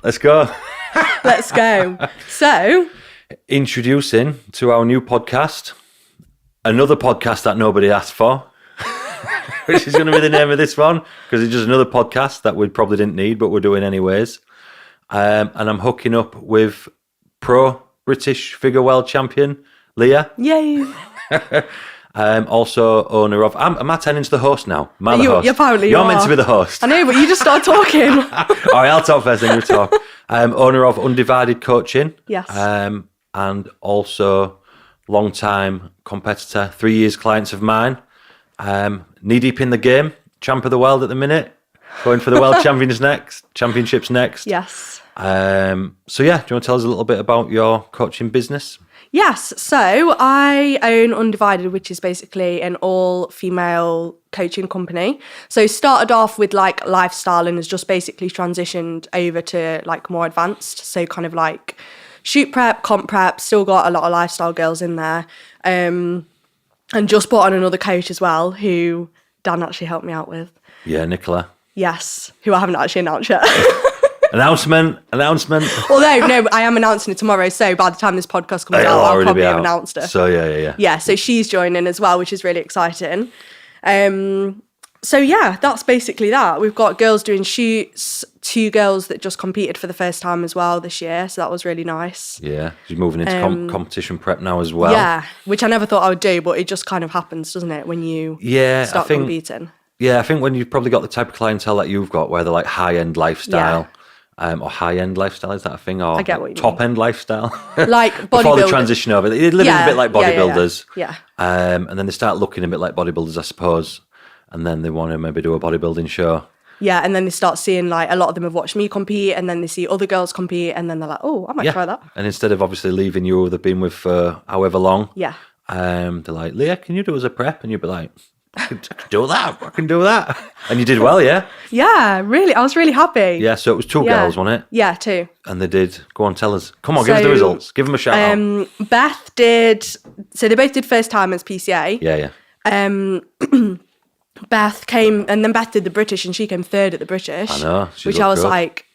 Let's go. Let's go. So, Introducing to our new podcast, another podcast that nobody asked for, which is going to be the name of this one, because it's just another podcast that we probably didn't need, but we're doing anyways. And I'm hooking up with pro British figure world champion, Leah. yay. Also owner of... Am I turning into the host now? Am I the host? Apparently You're meant to be the host. I know, but you just started talking. All right, I'll talk first, then you talk. Owner of Undivided Coaching. Yes. And also long-time competitor, 3 years clients of mine. Knee-deep in the game, champ of the world at the minute. Going for the world championships next. Yes. So yeah, do you want to tell us a little bit about your coaching business? Yes, so I own Undivided, which is basically an all-female coaching company. So started off with like lifestyle and has just basically transitioned over to like more advanced. So kind of like shoot prep, comp prep, still got a lot of lifestyle girls in there. And just brought on another coach as well, who Dan actually helped me out with. Yeah, Nicola. Yes, who I haven't actually announced yet. Announcement. Although, no, I am announcing it tomorrow, so by the time this podcast comes out, I'll probably have announced her. So, yeah. Yeah, so she's joining as well, which is really exciting. So, yeah, that's basically that. We've got girls doing shoots, 2 girls that just competed for the first time as well this year, so that was really nice. Yeah, she's moving into competition prep now as well. Yeah, which I never thought I would do, but it just kind of happens, doesn't it, when you start competing? Yeah, I think when you've probably got the type of clientele that you've got, where they're like high-end lifestyle... Yeah. Or high-end lifestyle, is that a thing? Or I get what you mean. Top-end lifestyle? Like bodybuilders. Before they transition over. They're living a bit like bodybuilders. Yeah. And then they start looking a bit like bodybuilders, I suppose. And then they want to maybe do a bodybuilding show. Yeah, and then they start seeing, like, a lot of them have watched me compete, and then they see other girls compete, and then they're like, oh, I might try that. And instead of obviously leaving you who they've been with for however long, they're like, Leah, can you do us a prep? And you'd be like, I can do that. I can do that. And you did well, yeah? Yeah, really. I was really happy. Yeah, so it was 2 girls, wasn't it? Yeah, 2. And they did. Go on, tell us. Come on, give us the results. Give them a shout out. Beth did, so they both did first time as PCA. Yeah. Beth came, and then Beth did the British, and she came 3rd at the British. I know. Which I was like,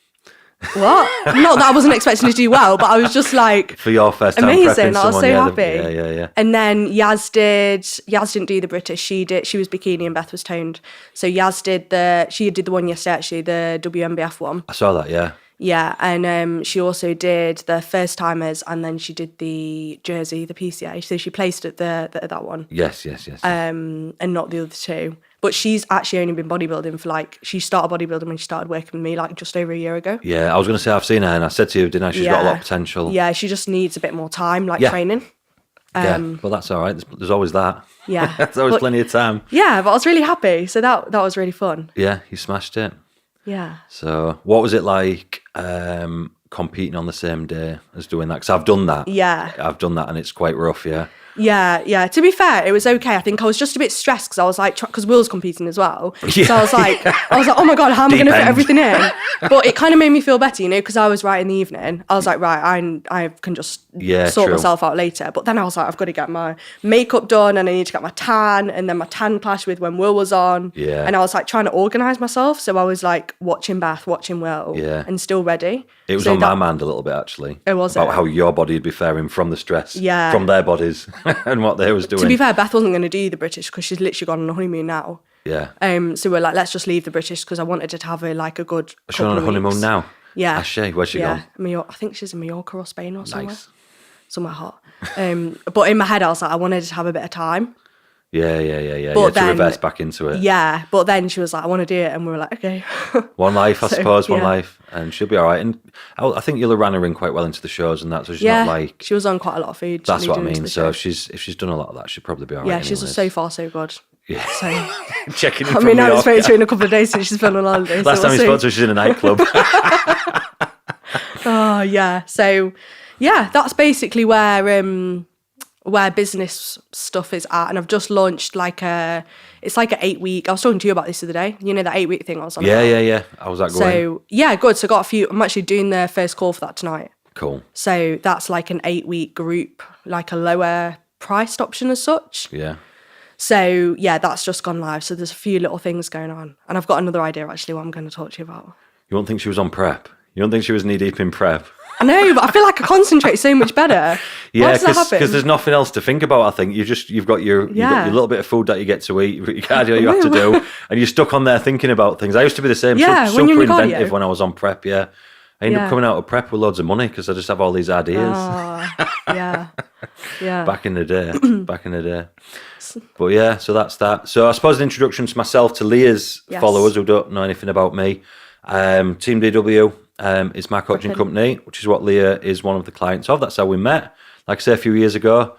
what? Not that I wasn't expecting to do well, but I was just like, for your first time amazing. prepping I was someone, so happy. Yeah. And then Yaz didn't do the British. She was bikini and Beth was toned. So Yaz did the one yesterday, actually, the WMBF one. I saw that, yeah. Yeah, and she also did the first timers, and then she did the Jersey, the PCA. So she placed at that one. Yes. And not the other 2. But she's actually only been bodybuilding for she started bodybuilding when she started working with me just over a year ago. Yeah, I was going to say I've seen her, and I said to you, didn't I? She's got a lot of potential. Yeah, she just needs a bit more time, training. Well, that's all right. There's always that. Yeah. There's always plenty of time. Yeah, but I was really happy. So that was really fun. Yeah, you smashed it. Yeah. So what was it like competing on the same day as doing that? Because I've done that. Yeah. I've done that, and it's quite rough, yeah. Yeah. To be fair, it was okay. I think I was just a bit stressed because I was like, because Will's competing as well. Yeah. So I was like, oh my God, how am I going to fit everything in? But it kind of made me feel better, because I was right in the evening. I was like, right, I can just sort myself out later. But then I was like, I've got to get my makeup done, and I need to get my tan, and then my tan clashed with when Will was on. Yeah. And I was like trying to organise myself. So I was like watching Beth, watching Will, and still ready. It was on my mind a little bit, actually. It was about how your body would be faring from the stress from their bodies and what they was doing. To be fair, Beth wasn't going to do the British because she's literally gone on a honeymoon now. Yeah. So we're like, let's just leave the British because I wanted her to have a good. Is she on a honeymoon now? Yeah. Has she? Where's she gone? I think she's in Mallorca or Spain or somewhere. Nice. Somewhere hot. But in my head, I was like, I wanted her to have a bit of time. Yeah. But to reverse back into it. Yeah, but then she was like, I want to do it, and we were like, okay. One life, I suppose, one life, and she'll be all right. And I think you'll have ran her in quite well into the shows and that, so she's not like... she was on quite a lot of food. That's what I mean, so if she's done a lot of that, she'll probably be all right. Yeah, she's so far so good. Yeah. So, checking in I mean, I haven't spoken to her in a couple of days since she's been on holiday. Last time we spoke to her, she's in a nightclub. Oh, yeah. So, yeah, that's basically where business stuff is at, and I've just launched it's like an 8-week. I was talking to you about this the other day. You know that 8-week thing I was on. Yeah. How was that going? So yeah, good. So I got a few. I'm actually doing the first call for that tonight. Cool. So that's like an 8-week group, like a lower priced option as such. Yeah. So yeah, that's just gone live. So there's a few little things going on, and I've got another idea actually what I'm going to talk to you about. You won't think she was on prep. You don't think she was knee deep in prep? I know, but I feel like I concentrate so much better. Yeah, Why does that happen? because there's nothing else to think about. I think you've got your little bit of food that you get to eat, your cardio you have to do, and you're stuck on there thinking about things. I used to be the same. Yeah, when super you're in cardio. inventive when I was on prep. Yeah, I ended up coming out of prep with loads of money because I just have all these ideas. Yeah. Back in the day. But yeah, so that's that. So I suppose an introduction to myself, to Leah's followers who don't know anything about me. Team DW is my coaching company, which is what Leah is one of the clients of. That's how we met, like I say, a few years ago.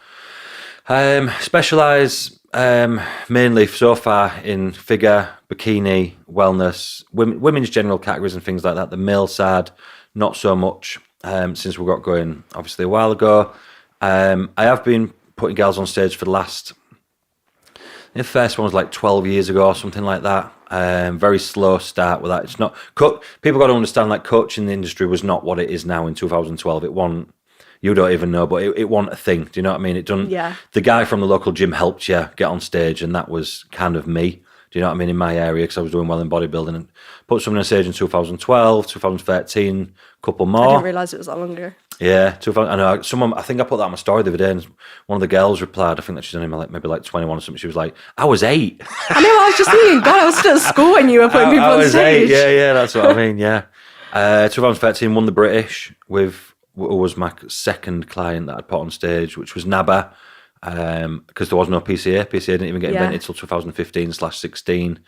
Specialise mainly so far in figure, bikini, wellness, women's general categories and things like that. The male side, not so much since we got going, obviously, a while ago. I have been putting girls on stage for the last... The first one was like 12 years ago or something like that. Very slow start with that. It's not... People got to understand, like, coaching in the industry was not what it is now in 2012. It wasn't... You don't even know, but it wasn't a thing. Do you know what I mean? It done. Yeah. The guy from the local gym helped you get on stage, and that was kind of me. Do you know what I mean? In my area, because I was doing well in bodybuilding, and put someone on stage in 2012, 2013, a couple more. I didn't realise it was that long ago. Yeah, 2000. I know. I think I put that on my story the other day, and one of the girls replied. I think that she's only maybe like 21 or something. She was like, "I was 8." I know. I was just thinking, God, I was still at school when you were putting people on stage. 8. Yeah, that's what I mean. Yeah. 2013 won the British with. Who was my second client that I'd put on stage, which was NABA, because there was no PCA. PCA didn't even get invented till 2015/16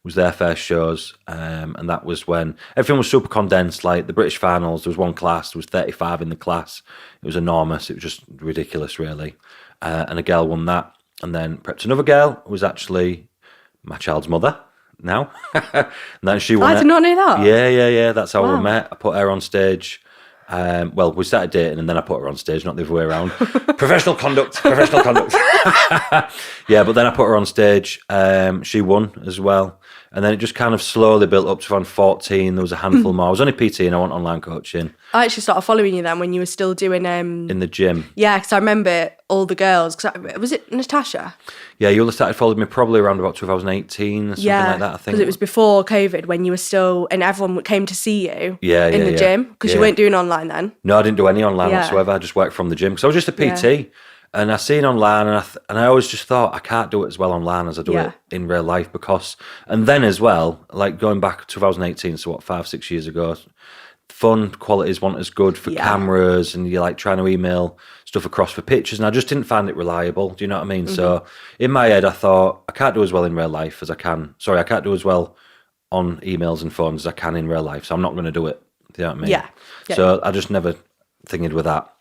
was their first shows, and that was when everything was super condensed. Like the British finals, there was one class, there was 35 in the class. It was enormous. It was just ridiculous, really. And a girl won that, and then prepped another girl who was actually my child's mother now, and then she won. I did not know that. Yeah. That's how we met. I put her on stage. Well, we started dating and then I put her on stage, not the other way around. Professional conduct. Yeah, but then I put her on stage. She won as well. And then it just kind of slowly built up to around 14. There was a handful more. I was only PT and I went online coaching. I actually started following you then when you were still doing... in the gym. Yeah, because I remember all the girls. Was it Natasha? Yeah, you all started following me probably around about 2018 or something like that, I think. Because it was before COVID when you were still... And everyone came to see you in the gym. Because you weren't doing online then. No, I didn't do any online whatsoever. I just worked from the gym. Because I was just a PT. Yeah. And I seen online, and I always just thought I can't do it as well online as I do it in real life because. And then as well, like going back to 2018, so 5-6 years ago, phone qualities weren't as good for cameras, and you're like trying to email stuff across for pictures, and I just didn't find it reliable. Do you know what I mean? Mm-hmm. So in my head, I thought I can't do as well in real life as I can. Sorry, I can't do as well on emails and phones as I can in real life. So I'm not going to do it. Do you know what I mean? Yeah. So I just never thinking with that.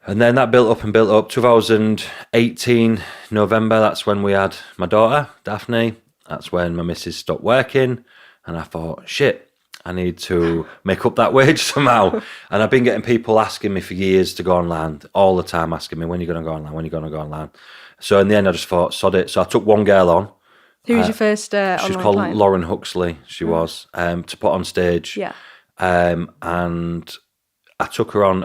And then that built up. 2018, November, that's when we had my daughter, Daphne. That's when my missus stopped working. And I thought, shit, I need to make up that wage somehow. And I've been getting people asking me for years to go online, all the time asking me, when are you going to go online, when are you going to go online? So in the end, I just thought, sod it. So I took one girl on. Who was your first online She's called client? Lauren Huxley, she was, to put on stage. Yeah. And... I took her on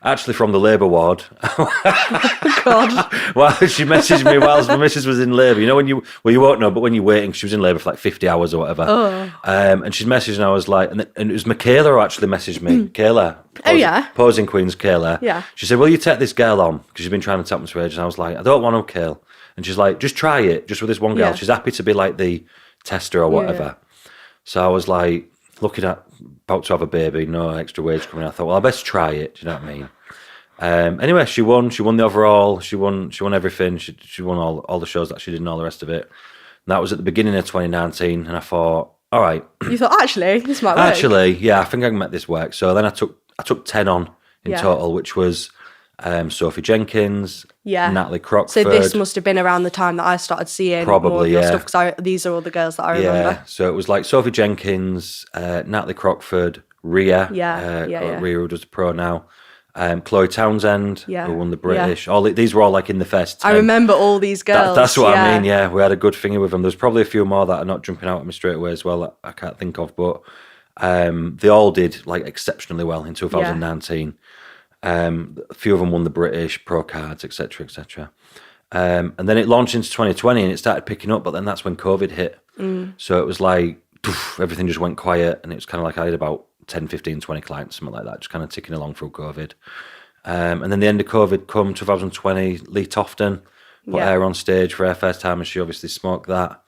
actually from the labour ward. God. Well, she messaged me whilst my missus was in labour. You know, you won't know, but when you're waiting, she was in labour for like 50 hours or whatever. Oh. And she's messaged, and I was like, and it was Michaela who actually messaged me. Kayla. Posing Queen's Kayla. Yeah. She said, will you take this girl on? Because she's been trying to tap me for ages. And I was like, I don't want to kill. And she's like, just try it, just with this one girl. Yeah. She's happy to be like the tester or whatever. Yeah. So I was like, looking at about to have a baby, no extra wage coming. I thought, well, I best try it. Do you know what I mean? Anyway, she won. She won the overall. She won everything. She won all the shows that she did and all the rest of it. And that was at the beginning of 2019. And I thought, all right. You thought, actually, this might work. Actually, yeah, I think I can make this work. So then I took 10 on in total, which was Sophie Jenkins, Natalie Crockford. So this must have been around the time that I started seeing more of your stuff, because these are all the girls that I remember. Yeah, so it was like Sophie Jenkins, Natalie Crockford, Rhea, Rhea who does the pro now, Chloe Townsend, who won the British. These were all like in the first 10. I remember all these girls. That's what I mean, yeah. We had a good thingy with them. There's probably a few more that are not jumping out at me straight away as well that I can't think of, but they all did like exceptionally well in 2019. A few of them won the British pro cards, etc., etc. And then it launched into 2020 and it started picking up, but then that's when COVID hit. So it was like everything just went quiet, and it was kind of like I had about 10, 15, 20 clients, something like that, just kind of ticking along through COVID. And then the end of COVID come 2020, Lee Tofton put her on stage for her first time, and she obviously smoked that.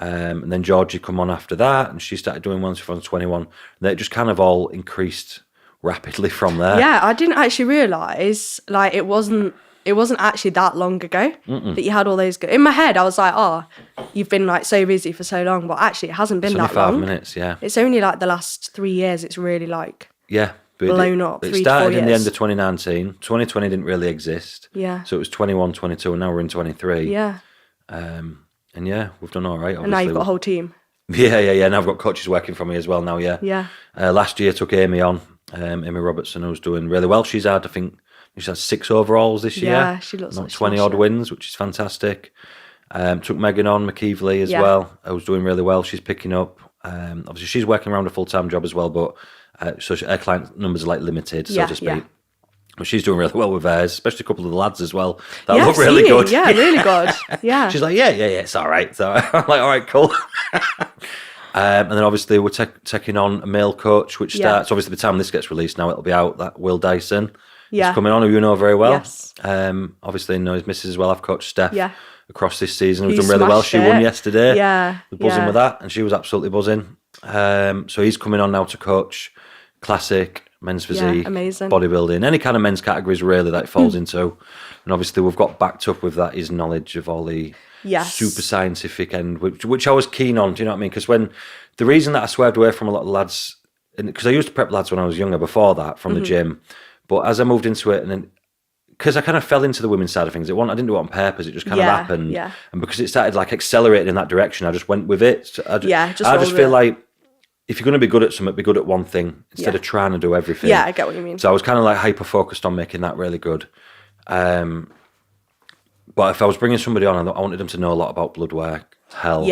And then Georgie come on after that, and she started doing one in 2021. And then it just kind of all increased rapidly from there. Yeah, I didn't actually realise, like, it wasn't actually that long ago that you had all those in my head. I was like, oh, you've been like so busy for so long, but actually it hasn't been It's that only 5 long. minutes, yeah. It's only like the last 3 years it's really like blown up. It 3 to 4 started in the years. end of 2019. 2020 didn't really exist. Yeah. So it was 21, 22, and now we're in 23. Yeah. And yeah, we've done all right. Obviously. And now you've got a whole team. Yeah. And I've got coaches working for me as well now, yeah. Yeah. Last year took Amy on, Amy Robertson, who's doing really well. She's had, I think, she's had 6 overalls this year. Yeah, she looks like 20 odd wins, which is fantastic. Took Megan on, McKeevely as well, who's doing really well. She's picking up. Obviously, she's working around a full-time job as well, but so her client numbers are like limited, so to speak. Yeah. But she's doing really well with hers, especially a couple of the lads as well. That look really good. Yeah, really good. Yeah. She's like, yeah, it's all right. So I'm like, all right, cool. And then obviously we're taking on a male coach, which starts, obviously by the time this gets released now, it'll be out, that Will Dyson. He's coming on, who you know very well. Yes. Obviously know his missus as well. I've coached Steph across this season, who's He done really well. She won yesterday. Yeah. Was buzzing with that, and she was absolutely buzzing. So he's coming on now to coach classic, men's physique, bodybuilding, any kind of men's categories really that it falls into. And obviously we've got backed up with that his knowledge of all the super scientific end, which I was keen on. Do you know what I mean? Because the reason that I swerved away from a lot of lads, because I used to prep lads when I was younger before that from the gym, but as I moved into it, and then because I kind of fell into the women's side of things, I didn't do it on purpose. It just kind of happened, and because it started like accelerating in that direction, I just went with it. So I just feel like if you're going to be good at something, be good at one thing instead of trying to do everything. Yeah, I get what you mean. So I was kind of like hyper focused on making that really good. But if I was bringing somebody on, I wanted them to know a lot about blood work, health,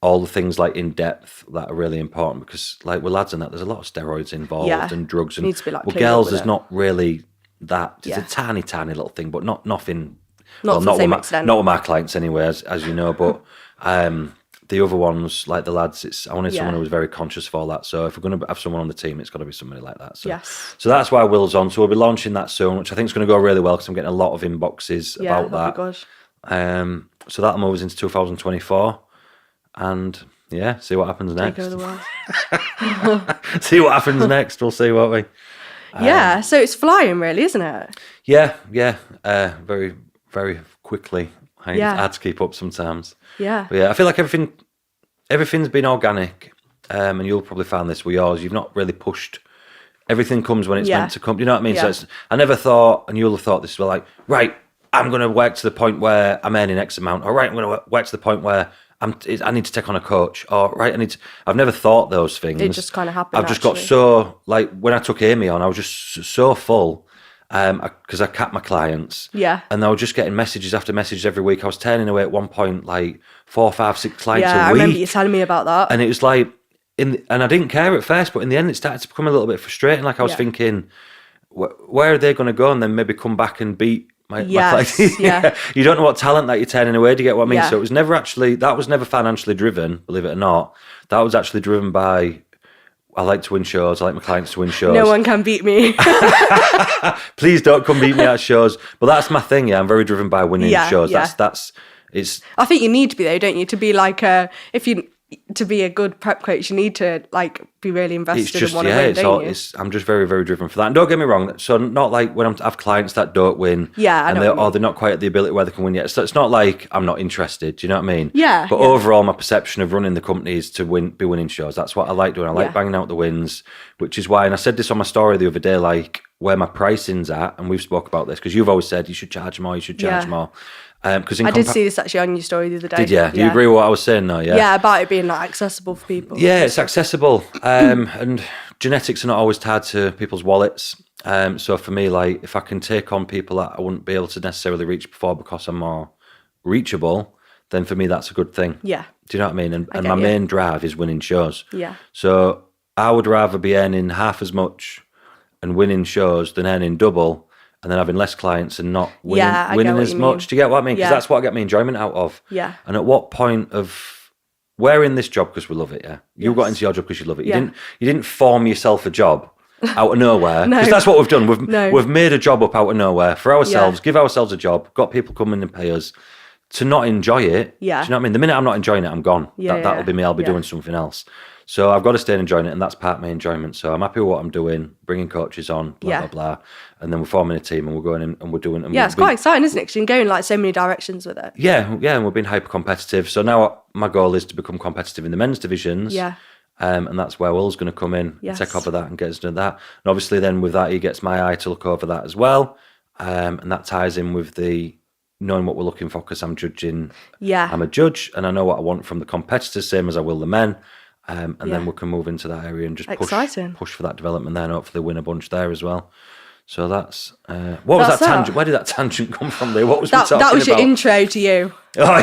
all the things like in depth that are really important, because like with lads and that, there's a lot of steroids involved and drugs. And needs to be like girls, there's not really that. It's a tiny, tiny little thing, but nothing. Not to the same extent. Not with my clients anyway, as you know. But the other ones, like the lads, I wanted someone who was very conscious of all that. So if we're going to have someone on the team, it's got to be somebody like that. So, so that's why Will's on. So we'll be launching that soon, which I think is going to go really well, because I'm getting a lot of inboxes about that. Good. So that'll move us into 2024, and see what happens next. Take over the world. See what happens next. We'll see, won't we? So it's flying, really, isn't it? Yeah. Very, very quickly. I had to keep up sometimes. Yeah. But I feel like everything's been organic, and you'll probably find this with yours. You've not really pushed. Everything comes when it's meant to come. Do you know what I mean? So I never thought, and you'll have thought this, like, right, I'm going to work to the point where I'm earning X amount. All right, I'm going to work to the point where I need to take on a coach. Or right, I've never thought those things. It just kind of happened. I've just got so, like, when I took Amy on, I was just so full. Because I capped my clients, and I was just getting messages after messages every week. I was turning away at one point like 4, 5, 6 clients a week. I remember you telling me about that. And it was like, and I didn't care at first, but in the end, it started to become a little bit frustrating. Like I was thinking, where are they going to go, and then maybe come back and beat my clients? You don't know what talent that you're turning away. Do you get what I mean? So it was never that was never financially driven, believe it or not. That was actually driven by, I like to win shows. I like my clients to win shows. No one can beat me. Please don't come beat me at shows. But that's my thing. I'm very driven by winning shows. That's it's. I think you need to be though, don't you? To be like to be a good prep coach, you need to like be really invested in one of them, don't you? I'm just very, very driven for that. And don't get me wrong. So not like when I have clients that don't win. Yeah, they're not quite at the ability where they can win yet. So it's not like I'm not interested. Do you know what I mean? Yeah. But overall, my perception of running the company is to be winning shows. That's what I like doing. I like banging out the wins, which is why. And I said this on my story the other day, like where my pricing's at, and we've spoke about this because you've always said you should charge more. You should charge more. Because I did see this actually on your story the other day. Did you? Do you agree with what I was saying though? Yeah, about it being like accessible for people. Yeah, it's accessible. And genetics are not always tied to people's wallets. So for me, like if I can take on people that I wouldn't be able to necessarily reach before because I'm more reachable, then for me that's a good thing. Yeah. Do you know what I mean? And my main drive is winning shows. Yeah. So I would rather be earning half as much and winning shows than earning double, and then having less clients and not winning as much. Do you get what I mean? Because that's what I get my enjoyment out of. Yeah. And at what point of we're in this job because we love it. Yeah, you got into your job because you love it. You didn't form yourself a job out of nowhere, because that's what we've done. We've made a job up out of nowhere for ourselves. Give ourselves a job. Got people coming and pay us. To not enjoy it, do you know what I mean? The minute I'm not enjoying it, I'm gone. That'll be me. I'll be doing something else. So I've got to stay and enjoying it, and that's part of my enjoyment. So I'm happy with what I'm doing, bringing coaches on, blah, blah, blah. And then we're forming a team, and we're going in and we're doing it. It's quite exciting, isn't it? Because you can go in like so many directions with it. Yeah, and we're being hyper competitive. So now my goal is to become competitive in the men's divisions. Yeah. And that's where Will's going to come in and take over that and get us done that. And obviously then with that, he gets my eye to look over that as well. And that ties in with the knowing what we're looking for, because I'm judging. Yeah. I'm a judge, and I know what I want from the competitors, same as I will the men. And then we can move into that area and just push for that development there, and hopefully win a bunch there as well. So that's what was that tangent? Where did that tangent come from there? What was we talking about? That was your intro to you. Oh,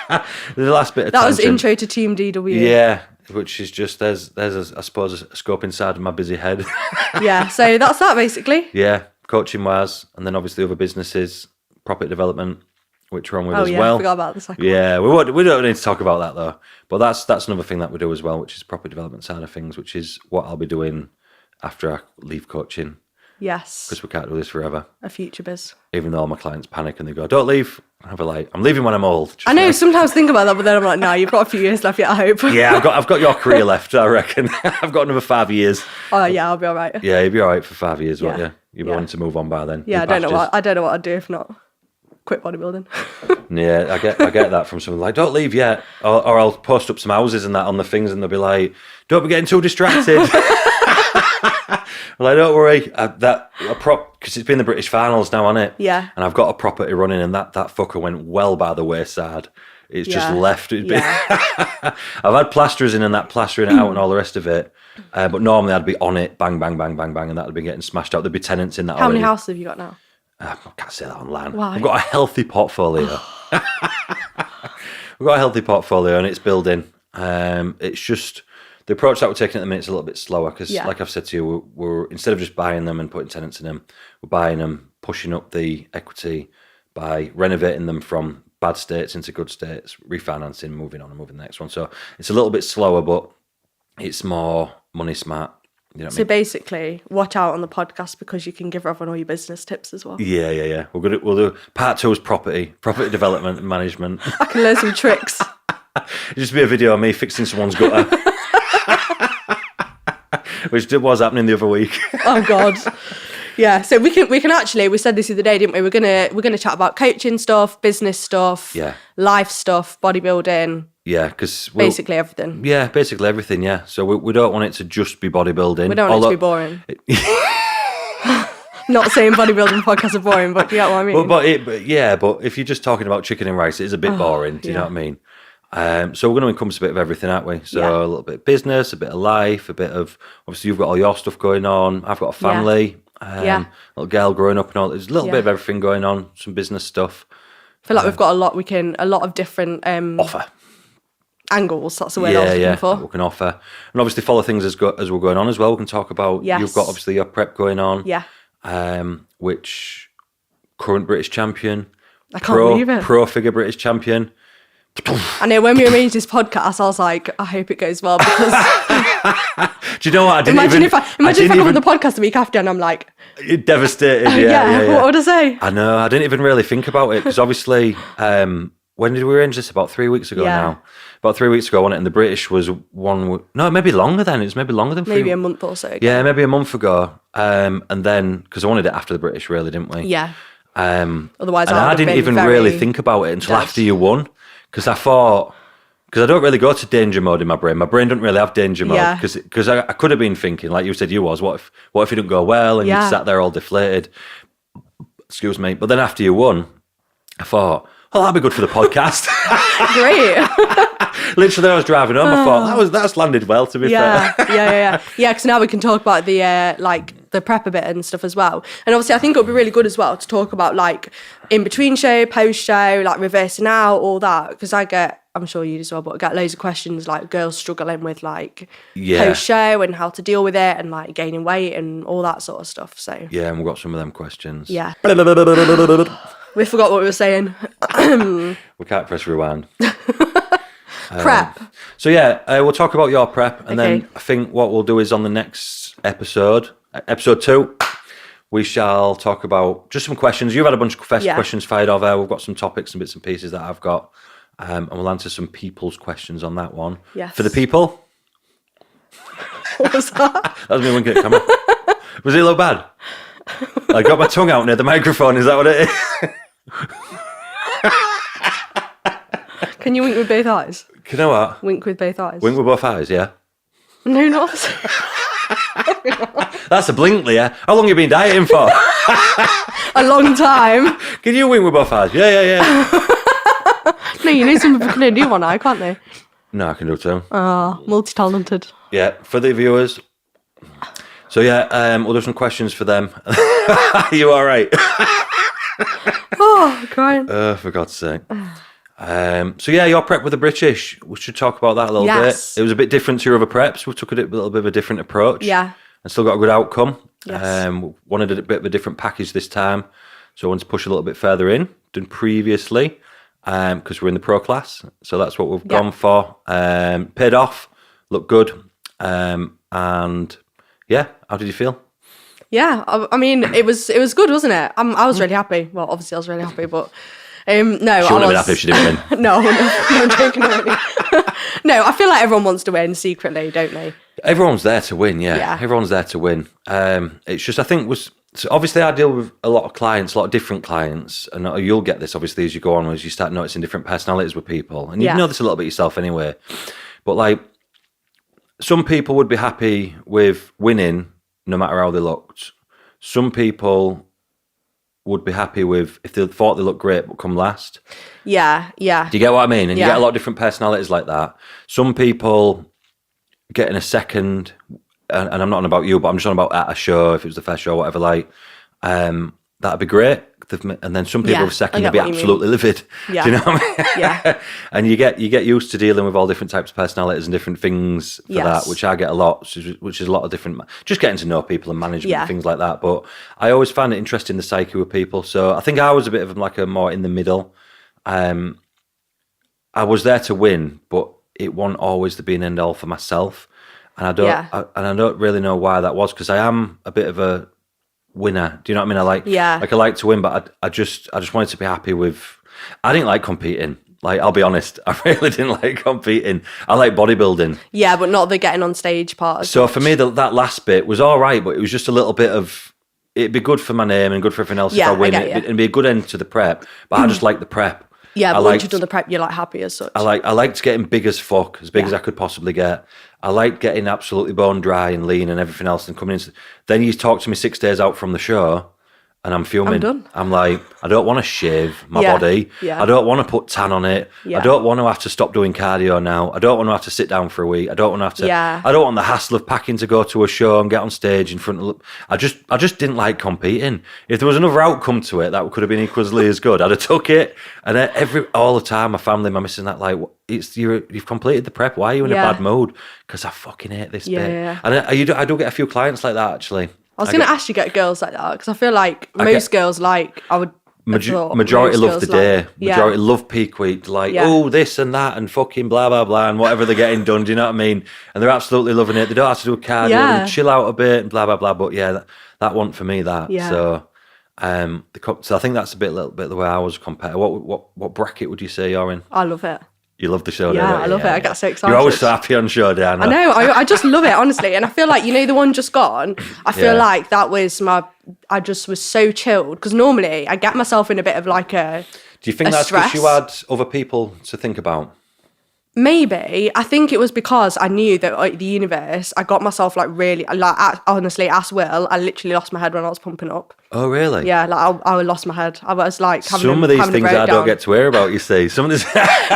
yeah. The last bit of that was intro to Team DW. Yeah, which is just there's I suppose a scope inside of my busy head. Yeah, so that's that basically. Yeah, coaching wise, and then obviously other businesses, property development, which we're on with as well. I forgot about the second one. Yeah, we don't need to talk about that though. But that's another thing that we do as well, which is property development side of things, which is what I'll be doing after I leave coaching. Yes. Because we can't do this forever. A future biz. Even though all my clients panic and they go, "Don't leave." I'll be like, "I'm leaving when I'm old." I know, sometimes think about that, but then I'm like, no, you've got a few years left yet, I hope. Yeah, I've got your career left, I reckon. I've got another 5 years. Oh yeah, I'll be all right. Yeah, you'll be all right for 5 years, won't you? You'll be wanting to move on by then. Yeah, I don't know what I'd do if not quit bodybuilding. Yeah, I get that from someone like, "Don't leave yet," or I'll post up some houses and that on the things, and they'll be like, "Don't be getting too distracted." Like, don't worry, because it's been the British finals now, hasn't it? Yeah. And I've got a property running, and that fucker went well by the wayside. It's just left. I've had plasterers in and that plastering it out and all the rest of it, but normally I'd be on it, bang, bang, bang, bang, bang, and that'd be getting smashed out. There'd be tenants in that. How many houses have you got now? I can't say that online. Why? I've got a healthy portfolio. We've got a healthy portfolio, and it's building. It's just the approach that we're taking at the minute is a little bit slower because, like I've said to you, we're instead of just buying them and putting tenants in them, we're buying them, pushing up the equity by renovating them from bad states into good states, refinancing, moving on and moving the next one. So it's a little bit slower, but it's more money smart. You know what I mean? Basically, watch out on the podcast because you can give everyone all your business tips as well. Yeah. We'll do part 2 is property development and management. I can learn some tricks. It'll just be a video of me fixing someone's gutter. Which was happening the other week. Oh God. Yeah, so we can actually, we said this the other day, didn't we? We're gonna chat about coaching stuff, business stuff, life stuff, bodybuilding. Yeah, because basically everything. Yeah, basically everything. Yeah, so we don't want it to just be bodybuilding. We don't want it to be boring. Not saying bodybuilding podcasts are boring, but do you get what I mean? But if you're just talking about chicken and rice, it is a bit boring. Do you know what I mean? So we're going to encompass a bit of everything, aren't we? So a little bit of business, a bit of life, a bit of, obviously you've got all your stuff going on. I've got a family, little girl growing up and all. There's a little bit of everything going on, some business stuff. I feel like we've got a lot of different offer angles. That's the word I was looking for. We can offer, and obviously follow things as we're going on as well. We can talk about. You've got obviously your prep going on. Which current British champion. I can't believe it. Pro figure British champion. I know when we arranged this podcast, I was like, I hope it goes well because. Do you know what? Imagine if I come on the podcast the week after and I'm like, devastated. Yeah. What would I say? I know. I didn't even really think about it because obviously, when did we arrange this? About 3 weeks ago now. About 3 weeks ago, I won it, and the British was no, maybe longer then. It was maybe longer than maybe a month or so ago. Yeah, maybe a month ago. And then because I wanted it after the British, really, didn't we? Yeah. Otherwise, I didn't even really think about it until after you won. Because I thought, because I don't really go to danger mode in my brain. My brain doesn't really have danger mode. Because I could have been thinking, like you said, what if it didn't go well and you sat there all deflated? Excuse me. But then after you won, I thought, oh, that'd be good for the podcast. Great. Literally, I was driving home. I thought that's landed well. To be fair. Yeah. Because now we can talk about the the prep a bit and stuff as well. And obviously, I think it would be really good as well to talk about like in between show, post show, like reversing out, all that. Because I'm sure you as well, but I get loads of questions like girls struggling with like post show and how to deal with it and like gaining weight and all that sort of stuff. So yeah, and we've got some of them questions. Yeah. We forgot what we were saying. We can't press rewind. Prep. So yeah, we'll talk about your prep, and Okay. then I think what we'll do is on the next episode, episode 2, we shall talk about just some questions. You've had a bunch of questions fired over. We've got some topics and bits and pieces that I've got, and we'll answer some people's questions on that one. Yes. For the people. What was that? That was me winking at the camera. Was it a little bad? I got my tongue out near the microphone. Is that what it is? Can you wink with both eyes? You know what? Wink with both eyes. Wink with both eyes, yeah? No, not. That's a blink, Leah. How long have you been dieting for? A long time. Can you wink with both eyes? Yeah. No, you know some people can only do one eye, can't they? No, I can do too. Multi-talented. Yeah, for the viewers. So yeah, we'll do some questions for them. Are you all right? Oh, crying. For God's sake. So yeah, your prep with the British. We should talk about that a little Yes. bit. It was a bit different to your other preps. We took a little bit of a different approach. Yeah. And still got a good outcome. Yes. Wanted a bit of a different package this time. So I wanted to push a little bit further in than previously. Because we're in the pro class. So that's what we've gone for. Paid off. Looked good. And yeah, how did you feel? Yeah, I mean, it was good, wasn't it? I was really happy. Well, obviously I was really happy, but no, She wouldn't have been happy if she didn't win. No, I'm joking. No, I feel like everyone wants to win secretly, don't they? Everyone's there to win, yeah. Everyone's there to win. It's just, I think, so obviously I deal with a lot of clients, a lot of different clients, and you'll get this obviously as you go on, as you start noticing different personalities with people, and you know this a little bit yourself anyway. But like, some people would be happy with winning no matter how they looked. Some people would be happy with if they thought they looked great but come last. Yeah. Do you get what I mean? And you get a lot of different personalities like that. Some people getting a second, and I'm not on about you, but I'm just on about at a show, if it was the first show, whatever, like, that'd be great. And then some people with second would be absolutely livid. Yeah. Do you know what I mean? Yeah. And you get used to dealing with all different types of personalities and different things for that, which I get a lot, which is a lot of different, just getting to know people and management and things like that. But I always find it interesting, the psyche with people. So I think I was a bit of like a more in the middle. I was there to win, but it wasn't always the be and end all for myself. And I don't really know why that was, because I am a bit of a winner. Do you know what I mean? I like to win, but I just wanted to be happy with. I didn't like competing. Like, I'll be honest, I really didn't like competing. I like bodybuilding. Yeah, but not the getting on stage part. So for me, that last bit was all right, but it was just a little bit of. It'd be good for my name and good for everything else if I win. It'd be a good end to the prep, but I just like the prep. Yeah, but once you've done the prep, you're like happy as such. I liked getting big as fuck, as big as I could possibly get. I liked getting absolutely bone dry and lean and everything else and coming in. Then you talk to me 6 days out from the show and I'm fuming. I'm done. I'm like, I don't want to shave my body. Yeah. I don't want to put tan on it. Yeah. I don't want to have to stop doing cardio now. I don't want to have to sit down for a week. I don't want to have to. Yeah. I don't want the hassle of packing to go to a show and get on stage in front of. I just didn't like competing. If there was another outcome to it that could have been equally as good, I'd have took it. And all the time, my family, my missus, and that, like, you've completed the prep. Why are you in a bad mood? Because I fucking hate this bit. Yeah. And I do get a few clients like that, actually. I was going to ask you get girls like that, because I feel like most girls majority love the day. Majority love peak week. Like, oh, this and that and fucking blah, blah, blah and whatever they're getting done. Do you know what I mean? And they're absolutely loving it. They don't have to do a cardio. They chill out a bit and blah, blah, blah. But yeah, that one for me, that. Yeah. So, so I think that's a little bit the way I was compared. What bracket would you say you're in? I love it. You love the show, yeah, don't you? I love it. I get so excited. You're always so happy on show, Dan. I know. I just love it, honestly. And I feel like, the one just gone, I feel like that was I just was so chilled. Because normally I get myself in a bit of like a Do you think that's because you had other people to think about? Maybe. I think it was because I knew that the universe, I got myself like really, like honestly, as Will, I literally lost my head when I was pumping up. Oh, really? Yeah, like I lost my head. I was like having some of these things I don't get to hear about, you see. Some of this.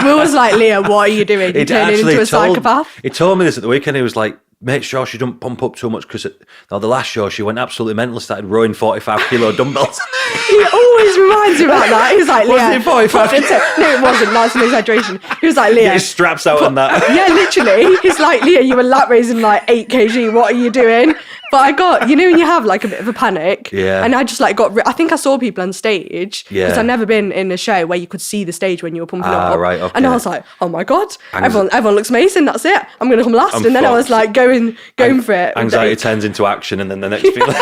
Will was like, Leah, what are you doing? You're turning into a psychopath. He told me this at the weekend. He was like, make sure she don't pump up too much because the last show she went absolutely mental, started rowing 45 kilo dumbbells. He always reminds me about that. He's like, Wasn't Leah. it 45? No, it wasn't. That's an exaggeration. He was like, Leah. Get his straps out on that. Yeah, literally. He's like, Leah, you were lap raising like 8 kg. What are you doing? But I got, when you have like a bit of a panic. Yeah. And I just like I think I saw people on stage. Yeah. Because I've never been in a show where you could see the stage when you were pumping up. Right, okay. And I was like, oh my God, everyone looks amazing. That's it. I'm going to come last. And then I was like going for it. Anxiety turns into action, and then the next feeling.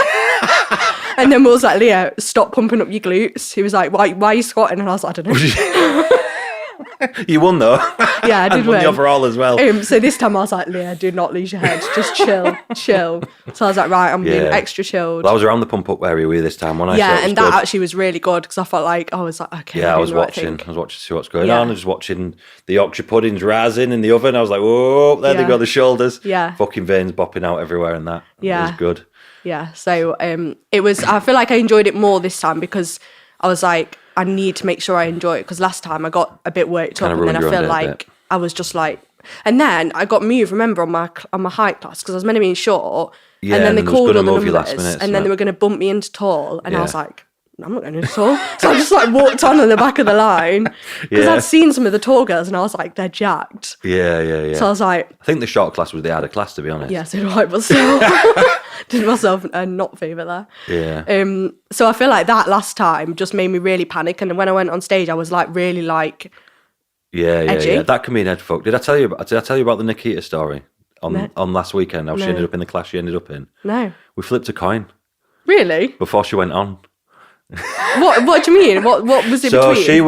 And then Will was like, Leah, stop pumping up your glutes. He was like, why are you squatting? And I was like, I don't know. You won though. Yeah, I did and won win. the overall as well. So this time I was like, Leah, do not lose your head. Just chill. So I was like, right, I'm being extra chilled. Well, I was around the pump up area with you this time when I and that actually was really good because I felt like I was like, okay. Yeah, I was watching to see what's going on. I was watching the Yorkshire puddings rising in the oven. I was like, whoa, there they go, the shoulders. Yeah. Fucking veins bopping out everywhere and that. Yeah. It was good. Yeah. So it was, I feel like I enjoyed it more this time because I was like, I need to make sure I enjoy it because last time I got a bit worked up and then I feel like I was just like, and then I got moved, remember, on my height class because I was meant to be in short and then they called all the numbers and then they were going to bump me into tall and I was like, I'm not going into tall. So I just like walked on the back of the line because I'd seen some of the tall girls and I was like, they're jacked. Yeah. So I was like, I think the short class was the harder class, to be honest. Yeah, so do I, but still did myself a not favour there. Yeah. So I feel like that last time just made me really panic, and when I went on stage, I was like really like edgy. Yeah. That can be an head fuck. Did I tell you about the Nikita story on last weekend? How she ended up in the class she ended up in? No. We flipped a coin Really? before she went on. What do you mean? What was it So between? she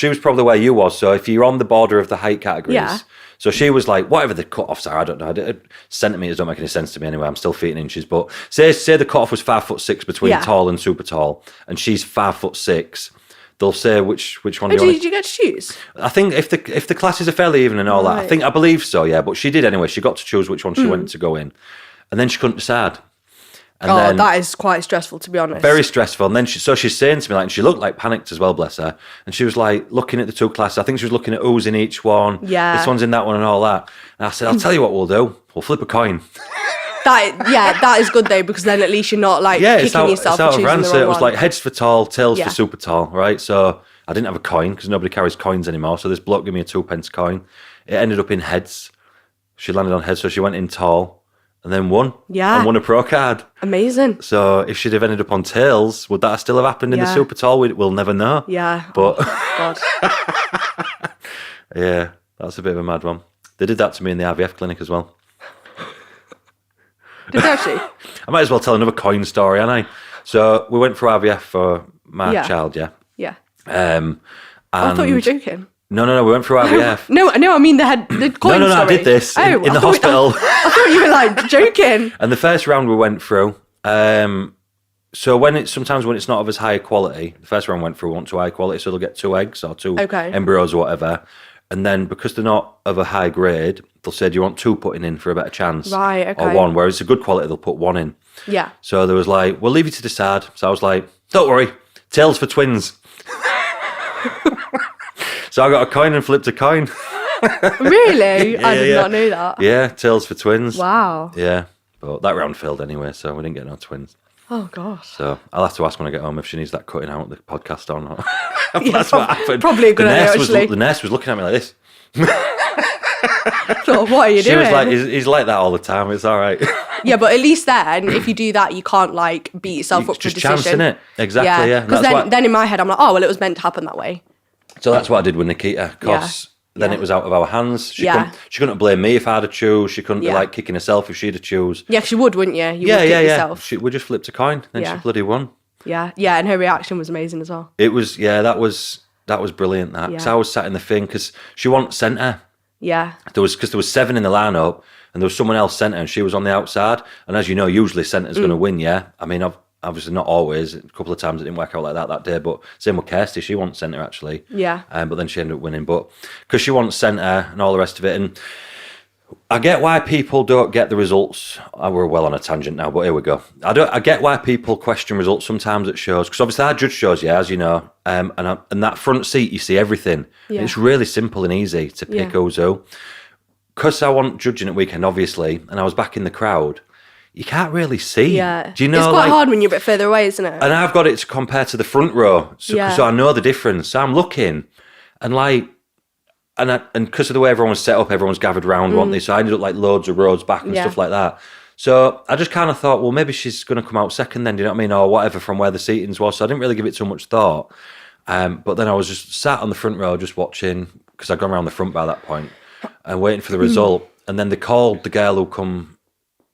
was probably where you was. So if you're on the border of the height categories, Yeah. So she was like, whatever the cut-offs are, I don't know. Centimetres don't make any sense to me anyway. I'm still feet in inches. But say the cut-off was 5'6" between tall and super tall, and she's 5'6". They'll say which one do you want. Did you get to choose? I think if the classes are fairly even and all that, I believe so. Yeah, but she did anyway. She got to choose which one she wanted to go in, and then she couldn't decide. And then, that is quite stressful, to be honest. very stressful. And then she's saying to me, like, and she looked like panicked as well, bless her. And she was like looking at the two classes. I think she was looking at who's in each one. Yeah. This one's in that one and all that. And I said, I'll tell you what we'll do. We'll flip a coin. That is good though, because then at least you're not like kicking yourself for choosing the wrong one. It was like heads for tall, tails for super tall, right? So I didn't have a coin because nobody carries coins anymore. So this bloke gave me a 2p coin. It ended up in heads. She landed on heads, so she went in tall. And then won. Yeah. And won a pro card. Amazing. So if she'd have ended up on tails, would that still have happened in the super tall? We'll never know. Yeah. But God. Yeah, that's a bit of a mad one. They did that to me in the IVF clinic as well. Did they actually? I might as well tell another coin story, ain't I? So we went for IVF for my child, yeah. Yeah. And I thought you were joking. No, we went for IVF. No, I mean the coin No, story. I did this in the hospital. I thought you were like joking. And the first round we went through, so sometimes when it's not of as high quality, the first round went through, we want to high quality, so they'll get 2 eggs or 2 embryos or whatever. And then because they're not of a high grade, they'll say, do you want 2 putting in for a better chance? Right, okay. Or 1, whereas it's a good quality, they'll put 1 in. Yeah. So there was like, we'll leave you to decide. So I was like, don't worry, tails for twins. So I got a coin and flipped a coin. Really? I did not know that. Yeah, tails for twins. Wow. Yeah, but that round failed anyway, so we didn't get no twins. Oh, gosh. So I'll have to ask when I get home if she needs that cutting out the podcast or not. That's what happened. Probably a good idea, actually. The nurse was looking at me like this. So what are you doing? She was like, he's like that all the time. It's all right. Yeah, but at least then, if you do that, you can't like beat yourself up for a decision. Just chancing it. Exactly, yeah. Because then in my head, I'm like, oh, well, it was meant to happen that way. So that's what I did with Nikita, because then it was out of our hands. She couldn't blame me if I had to choose. She couldn't be like kicking herself if she had to choose. Yeah, she would, wouldn't you? You would kick yourself. We just flipped a coin, and she bloody won. Yeah, and her reaction was amazing as well. It was, that was brilliant. That because I was sat in the thing because she wasn't centre. Yeah. There was 7 in the lineup, and there was someone else centre, and she was on the outside. And as you know, usually centre's going to win. Yeah, I mean, obviously not always. A couple of times it didn't work out like that day. But same with Kirsty, she wasn't centre actually. Yeah. But then she ended up winning. But because she wasn't centre and all the rest of it, and I get why people don't get the results. We're well on a tangent now, but here we go. I get why people question results sometimes at shows, because obviously I judge shows, as you know, and that front seat you see everything. Yeah. It's really simple and easy to pick who's who. because I wasn't judging at weekend, obviously, and I was back in the crowd, you can't really see. Yeah. Do you know? It's quite hard when you're a bit further away, isn't it? And I've got it to compare to the front row, so I know the difference. So I'm looking, and like, and because of the way everyone's set up, everyone's gathered round, weren't they? So I ended up like loads of roads back and stuff like that. So I just kind of thought, well, maybe she's going to come out second then, do you know what I mean? Or whatever from where the seatings was. So I didn't really give it too much thought. But then I was just sat on the front row just watching, because I'd gone around the front by that point, and waiting for the result. And then they called the girl who come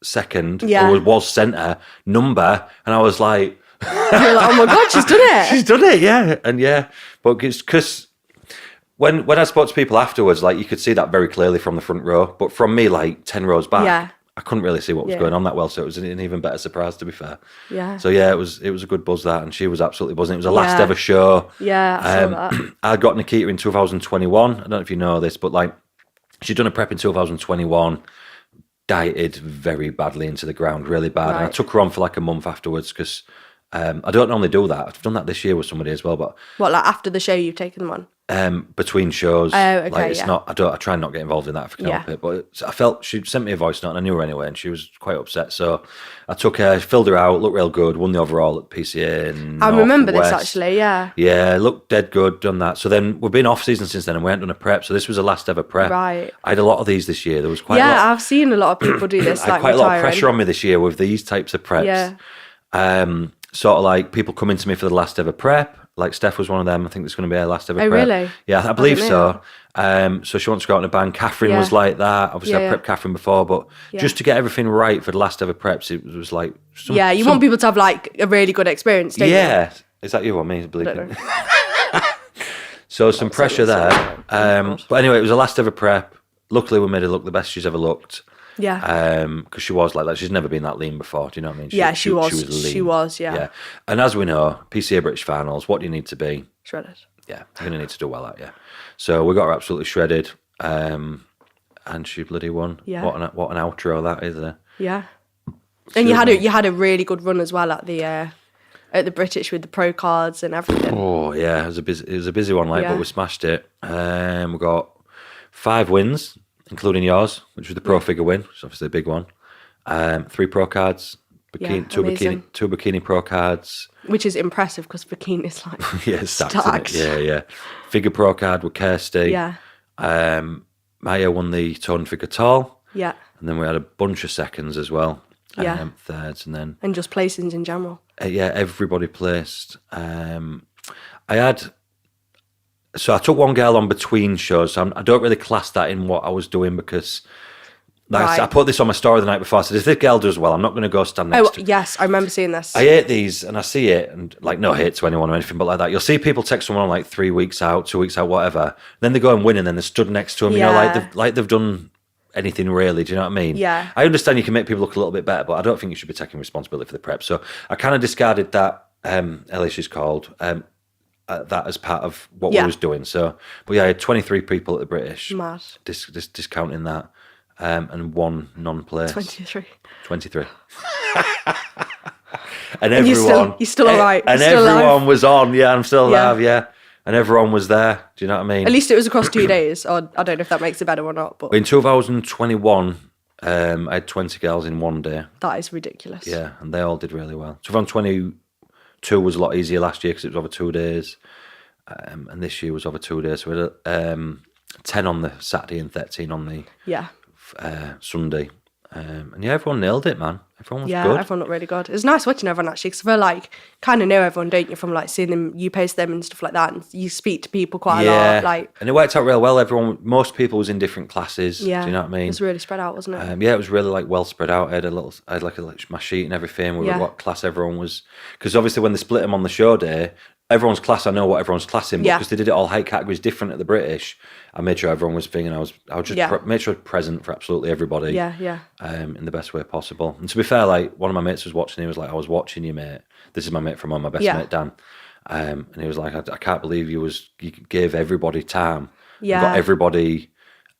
second, who was centre, number, and I was like... You're like, oh my God, she's done it. She's done it, yeah. And but it's because... When I spoke to people afterwards, like, you could see that very clearly from the front row. But from me, like, 10 rows back, I couldn't really see what was going on that well. So it was an even better surprise, to be fair. Yeah. So, it was a good buzz, that. And she was absolutely buzzing. It was a last ever show. Yeah, I saw that. I got Nikita in 2021. I don't know if you know this, but, like, she'd done a prep in 2021, dieted very badly into the ground, really bad. Right. And I took her on for, like, a month afterwards because I don't normally do that. I've done that this year with somebody as well. But what, like after the show you've taken them on? Between shows. Oh, okay, like it's not. I try and not get involved in that if I can help it. But I felt she sent me a voice note, and I knew her anyway, and she was quite upset. So I took her, filled her out, looked real good, won the overall at PCA. And I remember this actually. Yeah, looked dead good. Done that. So then we've been off season since then, and we hadn't done a prep. So this was the last ever prep. Right. I had a lot of these this year. There was quite. A lot. I've seen a lot of people do this. I had quite a lot of pressure on me this year with these types of preps. Yeah. Sort of like people coming to me for the last ever prep. Like Steph was one of them. I think it's going to be her last ever prep. Really? Yeah, I believe so. So she wants to go out in a band. Catherine was like that. Obviously, I prepped Catherine before, but just to get everything right for the last ever preps, it was like... you want people to have like a really good experience, don't you? Yeah. Is that you or me? Bleeping? So some pressure there. But anyway, it was a last ever prep. Luckily, we made her look the best she's ever looked. Yeah. Because she was like that. She's never been that lean before. Do you know what I mean? She was lean. She was, yeah. And as we know, PCA British Finals, what do you need to be? Shredded. Yeah, you're going to need to do well at, So we got her absolutely shredded. And she bloody won. Yeah. What an outro that is. Yeah. And you had a really good run as well at the British with the pro cards and everything. Oh yeah, it was a busy one, but we smashed it. We got 5 wins, including yours, which was the pro figure win, which is obviously a big one. 3 pro cards, two bikini pro cards, which is impressive because bikini is like stacked. Yeah. Figure pro card with Kirsty. Yeah. Maya won the tone figure tall. Yeah. And then we had a bunch of seconds as well. Thirds and just placings in general. Everybody placed. So I took one girl on between shows. So I don't really class that in what I was doing because I put this on my story the night before. I said, if this girl does well, I'm not going to go stand next to her. Yes, I remember seeing this. I hate these and I see it and like no hate to anyone or anything, but like that. You'll see people text someone on like 3 weeks out, 2 weeks out, whatever. Then they go and win and then they're stood next to them, you know, like they've done anything really. Do you know what I mean? Yeah. I understand you can make people look a little bit better, but I don't think you should be taking responsibility for the prep. So I kind of discarded that, Ellie she's called, that as part of what we was doing. So, but I had 23 people at the British. Mad. Discounting that. And 1 non-place. 23. And everyone... You're still all right. And everyone was on. Yeah, I'm still alive, And everyone was there. Do you know what I mean? At least it was across 2 days. Or I don't know if that makes it better or not. But in 2021, I had 20 girls in 1 day. That is ridiculous. Yeah, and they all did really well. 2022 was a lot easier last year because it was over 2 days. And this year was over 2 days. So we had 10 on the Saturday and 13 on the Sunday. And everyone nailed it, man. Everyone was good. Everyone looked really good. It was nice watching everyone actually because I feel like kind of know everyone, don't you, from like seeing them, you post them and stuff like that, and you speak to people quite a lot. Like, and it worked out real well. Most people was in different classes. Yeah, do you know what I mean? It was really spread out, wasn't it? It was really like well spread out. I had like my sheet and everything with what class everyone was, because obviously when they split them on the show day, everyone's class, I know what everyone's class in, but because they did it all height categories different at the British, I made sure everyone was thinking I was just make sure I was present for absolutely everybody. In the best way possible. And to be fair, like one of my mates was watching, he was like, I was watching you, mate. This is my mate from home, my best mate, Dan. And he was like, I can't believe you gave everybody time. You got everybody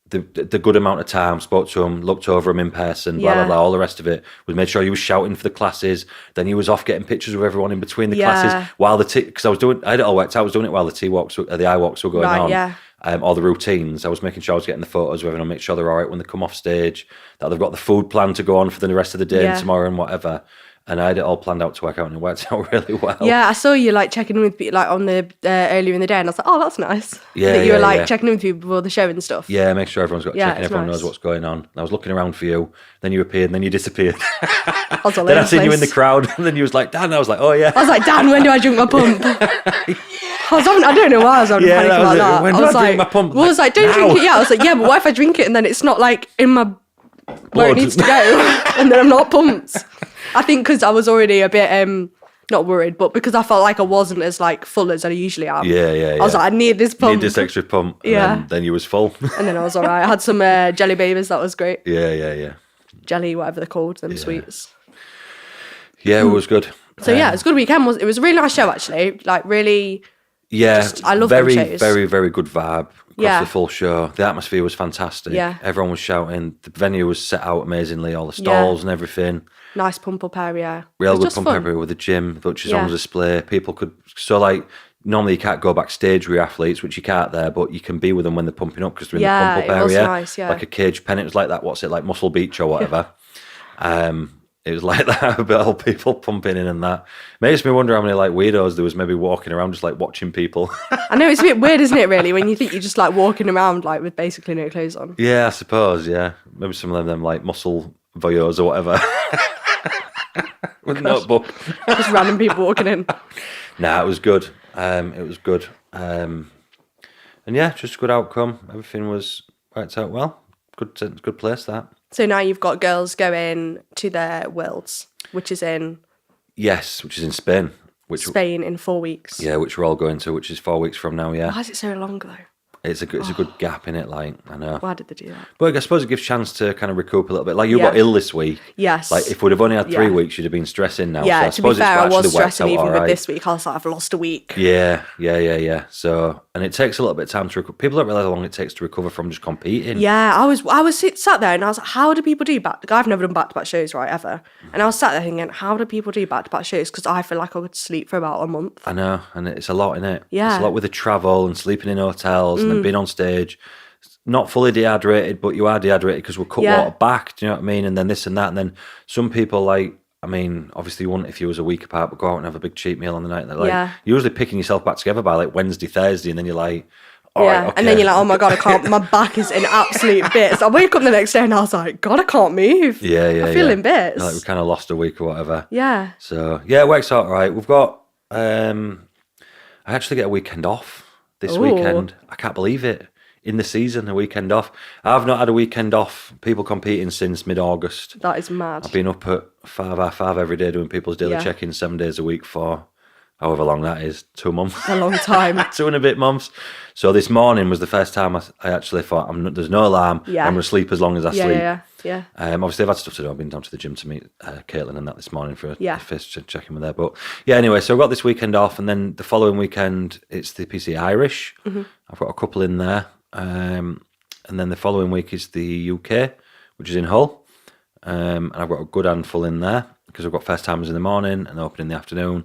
the good amount of time, spoke to him, looked over him in person, blah, blah, blah, all the rest of it. We made sure he was shouting for the classes. Then he was off getting pictures of everyone in between the classes while because I had it all worked out. I was doing it while the I walks were going on. or the routines. I was making sure I was getting the photos of everyone, make sure they're all right when they come off stage, that they've got the food plan to go on for the rest of the day and tomorrow and whatever. And I had it all planned out to work out, and it worked out really well. Yeah, I saw you like checking in with people like on the earlier in the day, and I was like, oh, that's nice. Yeah, that you were like yeah. checking in with people before the show and stuff. Yeah, make sure everyone's got checking, everyone nice. knows what's going on. I was looking around for you, then you appeared, and then you disappeared. I was all Then I over the seen you in the place. crowd, and then you was like, Dan. I was like, oh yeah. I was like, Dan, when do I drink my pump? I don't know why I was having Yeah, panic that about was it. that. When I do was I drink like, my pump? Well, I was like, don't Now. drink it. Yeah, I was like, yeah, but what if I drink it and then it's not like in my where it Blood. needs to go, and then I'm not pumped. I think because I was already a bit not worried, but because I felt like I wasn't as like full as I usually am. Yeah. I was like, I need this pump. Need this extra pump. And Yeah. then you was full. And then I was all right. I had some jelly babies. That was great. Yeah. Jelly, whatever they're called, them sweets. Yeah, it was good. So yeah, it was a good weekend. It was a really nice show actually. Like really. Yeah, I love them very, shows. very, very good vibe across Yeah. the full show. The atmosphere was fantastic. Yeah. Everyone was shouting. The venue was set out amazingly. All the stalls and everything. Nice pump up area. Real It was good just pump fun. everywhere with the gym, which is Yeah. on display. People could normally you can't go backstage with your athletes, which you can't there, but you can be with them when they're pumping up because they're in Yeah, the pump up it was area. nice, yeah. Like a cage pen. It was like that. What's it like? Muscle Beach or whatever. It was like that about all people pumping in and that. Makes me wonder how many like weirdos there was maybe walking around just like watching people. I know it's a bit weird, isn't it? Really, when you think you're just like walking around like with basically no clothes on. Yeah, I suppose. Yeah, maybe some of them like muscle voyeurs or whatever with a notebook. Just random people walking in. Nah, it was good. It was good. And yeah, just a good outcome. Everything was worked out well. Good place that. So now you've got girls going to their Worlds, which is in Yes, which is in Spain. Which Spain in 4 weeks. yeah, which we're all going to, which is 4 weeks from now. Yeah, Why is it so long though? it's a good gap in it. Like I know. Why did they do that? But I suppose it gives chance to kind of recoup a little bit. Like you Yeah. got ill this week. Yes. Like if we'd have only had 3 Yeah. weeks, you'd have been stressing now. Yeah, so I to be suppose fair, I it's was actually worked stressing out even all with right. this week. I was like, I've lost a week. Yeah. So, and it takes a little bit of time to recover. People don't realize how long it takes to recover from just competing. Yeah, I was sat there and I was like, how do people do back? I've never done back-to-back shows, right, ever. And I was sat there thinking, how do people do back-to-back shows? Because I feel like I would sleep for about a month. I know, and it's a lot in it. Yeah. It's a lot with the travel and sleeping in hotels and then being on stage. Not fully dehydrated, but you are dehydrated because we'll cut Yeah. water back. Do you know what I mean? And then this and that. And then some people like, I mean, obviously you wouldn't if you was a week apart, but go out and have a big cheap meal on the night. They're like, Yeah. you're usually picking yourself back together by like Wednesday, Thursday, and then you're like, all Yeah, right, okay. and then you're like, oh my God, I can't, my back is in absolute bits. I wake up the next day and I was like, God, I can't move. yeah. I feel in bits. Like we kind of lost a week or whatever. Yeah. So yeah, it works out all right. We've got, I actually get a weekend off this Ooh. weekend. I can't believe it. In the season, a weekend off. I've not had a weekend off, people competing since mid-August. That is mad. I've been up at 5:30 every day doing people's daily Yeah. check-ins 7 days a week for however long that is, 2 months. A long time. 2 and a bit months. So this morning was the first time I actually thought, there's no alarm. Yeah. I'm going to sleep as long as I sleep. Yeah. Obviously, I've had stuff to do. I've been down to the gym to meet Caitlin and that this morning for Yeah. a fist check-in with her. But yeah, anyway, so I've got this weekend off, and then the following weekend, it's the PC Irish. Mm-hmm. I've got a couple in there. And then the following week is the UK, which is in Hull. And I've got a good handful in there because I've got first timers in the morning and open in the afternoon.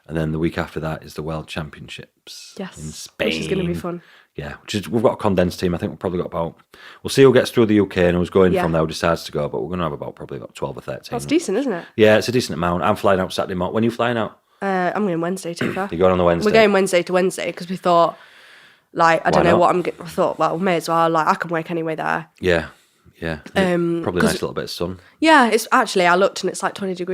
And then the week after that is the World Championships Yes. in Spain. Which is going to be fun. Yeah, we've got a condensed team. I think we've probably got we'll see who gets through the UK and who's going Yeah. from there, who decides to go, but we're going to have probably about 12 or 13. That's decent, isn't it? Yeah, it's a decent amount. I'm flying out Saturday morning. When are you flying out? I'm going Wednesday too far. You're going on the Wednesday? We're going Wednesday to Wednesday because we thought, like, I don't know not? what I thought, well, may as well, like, I can work anyway there. Yeah. Probably a nice little bit of sun. Yeah, it's actually, I looked and it's like 22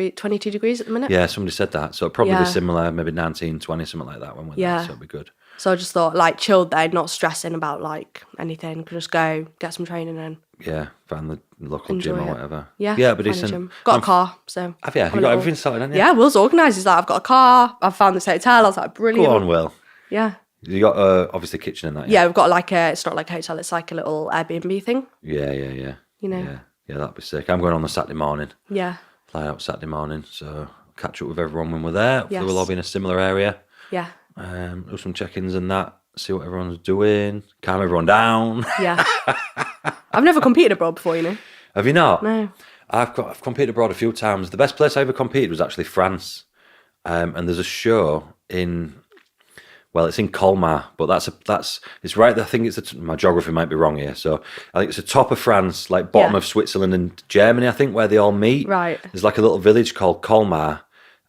degrees at the minute. Yeah, somebody said that. So it'll probably Yeah. be similar, maybe 19, 20, something like that when we're Yeah. there. So it'll be good. So I just thought, like, chilled there, not stressing about, like, anything. Could just go, get some training in. Yeah, find the local Enjoy gym or it. whatever. Yeah, Yeah, but find a decent. gym. Got a car, so. Have you? I'm You a got little- everything sorted, haven't you? Yeah, Will's organised. He's like, I've got a car, I've found this hotel. I was like, Go brilliant. on, Will. Yeah. You got obviously kitchen and that. Yeah, we've got like it's not like a hotel, it's like a little Airbnb thing, Yeah. you know. Yeah, that'd be sick. I'm going on the Saturday morning. Yeah. Fly out Saturday morning, so catch up with everyone when we're there. Hopefully Yes. we'll all be in a similar area. Yeah. Do some check-ins and that. See what everyone's doing. Calm everyone down. Yeah. I've never competed abroad before, you know. Have you not? No. I've competed abroad a few times. The best place I ever competed was actually France. And there's a show Well, it's in Colmar, but it's right. I think my geography might be wrong here. So I think it's the top of France, like bottom of Switzerland and Germany, I think, where they all meet. Right. There's like a little village called Colmar.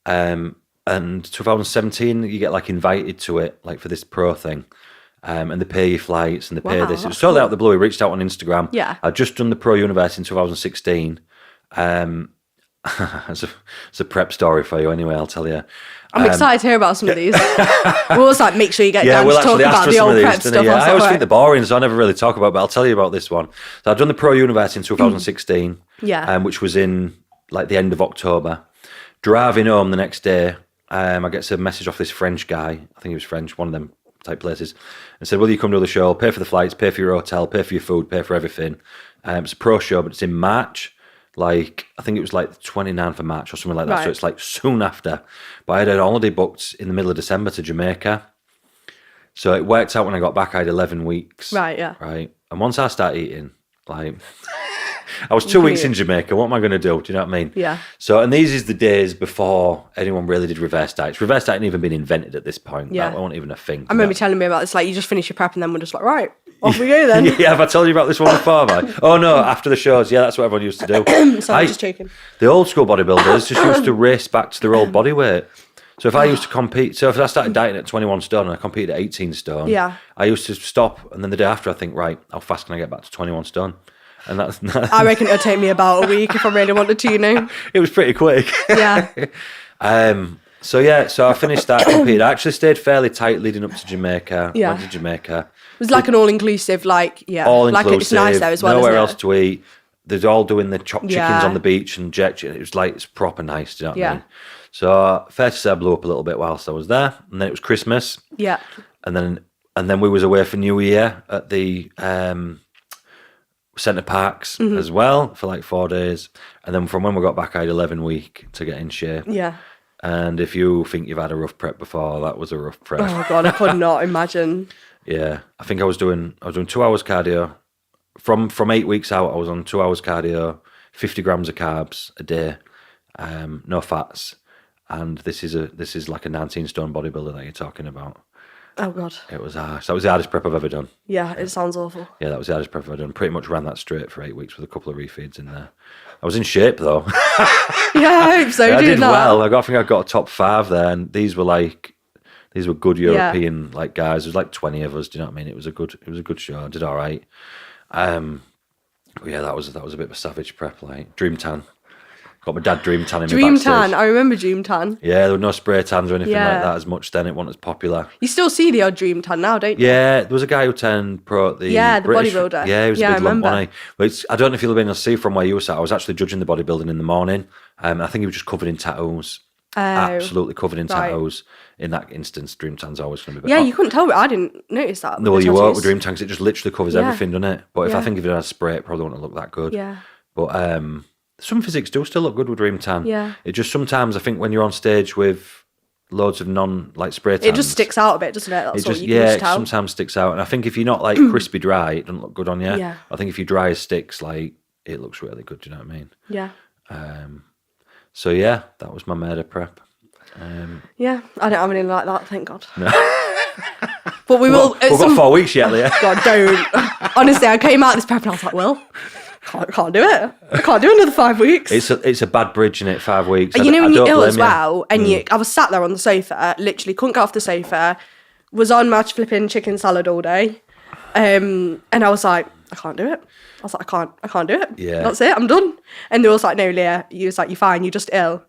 And 2017, you get like invited to it, like for this pro thing. And they pay your flights and they pay this. It was totally out of the blue. He reached out on Instagram. Yeah. I'd just done the Pro Universe in 2016. It's a prep story for you anyway, I'll tell you. I'm excited to hear about some of these. We'll always like make sure you get down to talk about the old prep stuff. Yeah, I always think they're boring, so I never really talk about it, but I'll tell you about this one. So I've done the Pro Universe in 2016, which was in like the end of October. Driving home the next day, I get a message off this French guy, I think he was French, one of them type places, and said, will you come to the show, pay for the flights, pay for your hotel, pay for your food, pay for everything. It's a pro show, but it's in March. Like, I think it was like the 29th of March or something like that. Right. So it's like soon after. But I had a holiday booked in the middle of December to Jamaica. So it worked out when I got back, I had 11 weeks. Right, yeah. Right. And once I start eating, like, I was 2 weeks in Jamaica. What am I going to do? Do you know what I mean? Yeah. So, and these is the days before anyone really did reverse diets. Reverse diet hadn't even been invented at this point. Yeah. That wasn't even a thing. I remember you telling me about this, like, you just finish your prep and then we're just like, right, off we go then. Yeah, have I told you about this one before, have I? Oh, no, after the shows. Yeah, that's what everyone used to do. So I'm just joking. The old school bodybuilders just used to race back to their old body weight. So if I used to compete, so if I started dieting at 21 stone and I competed at 18 stone, I used to stop, and then the day after I think, right, how fast can I get back to 21 stone? And that's I reckon it'll take me about a week if I really wanted to, you know. It was pretty quick. Yeah. So I finished that compete. I actually stayed fairly tight leading up to Jamaica. Yeah. Went to Jamaica. It was like an all-inclusive, like, all inclusive. Like it's nice there as well, nowhere isn't else it? to eat. They're all doing the chopped chickens on the beach and jet. It was like, it's proper nice, do you know what I mean? So fair to say I blew up a little bit whilst I was there. And then it was Christmas. Yeah. And then we was away for New Year at the Centre Parks as well for like 4 days. And then from when we got back, I had 11 weeks to get in shape. Yeah. And if you think you've had a rough prep before, that was a rough prep. Oh God, I could not imagine. Yeah, I think I was doing 2 hours cardio. From 8 weeks out, I was on 2 hours cardio, 50 grams of carbs a day, no fats, and this is like a 19 stone bodybuilder that you're talking about. Oh God, it was harsh. That was the hardest prep I've ever done. Yeah, it sounds awful. Yeah, that was the hardest prep I've ever done. Pretty much ran that straight for 8 weeks with a couple of refeeds in there. I was in shape though. Yeah, I hope so. Yeah, I did well. I think I got a top 5 there, and these were good European like guys. There was like 20 of us. Do you know what I mean? It was a good show. I did all right. But yeah, that was a bit of a savage prep. Like Dream Tan, got my dad Dream Tan in me backstage. Dream Tan, I remember Dream Tan. Yeah, there were no spray tans or anything like that as much then. It wasn't as popular. You still see the odd Dream Tan now, don't you? Yeah, there was a guy who turned pro at the British, bodybuilder. Yeah, he was a big lump, wasn't he? But I don't know if you'll have been able to see from where you were sat. I was actually judging the bodybuilding in the morning. I think he was just covered in tattoos. Absolutely covered in tattoos. In that instance, Dream Tan's always going to be better. Yeah, you couldn't tell me. I didn't notice that. No, well, you work with Dream Tan because it just literally covers everything, doesn't it? But I think if it had a spray, it probably wouldn't look that good. Yeah. But some physiques do still look good with Dream Tan. Yeah. It just sometimes, I think when you're on stage with loads of non-like spray tans, it just sticks out a bit, doesn't it? That's what you can just tell. Sometimes sticks out. And I think if you're not like crispy dry, it doesn't look good on you. Yeah. I think if you dry as sticks, like it looks really good. Do you know what I mean? Yeah. So yeah, that was my murder prep. Yeah, I don't have anything like that, thank God. No. But we will. We've got 4 weeks yet, Leah. God, don't. Honestly, I came out of this prep and I was like, well, can't do it. I can't do another 5 weeks. It's a bad bridge, isn't it? 5 weeks. You know when you're ill as well, and I was sat there on the sofa, literally couldn't get off the sofa, was on my flipping chicken salad all day, and I was like, I can't do it. I was like, I can't do it. Yeah. That's it, I'm done. And they were like, no, Leah, you was like, you're fine, you're just ill.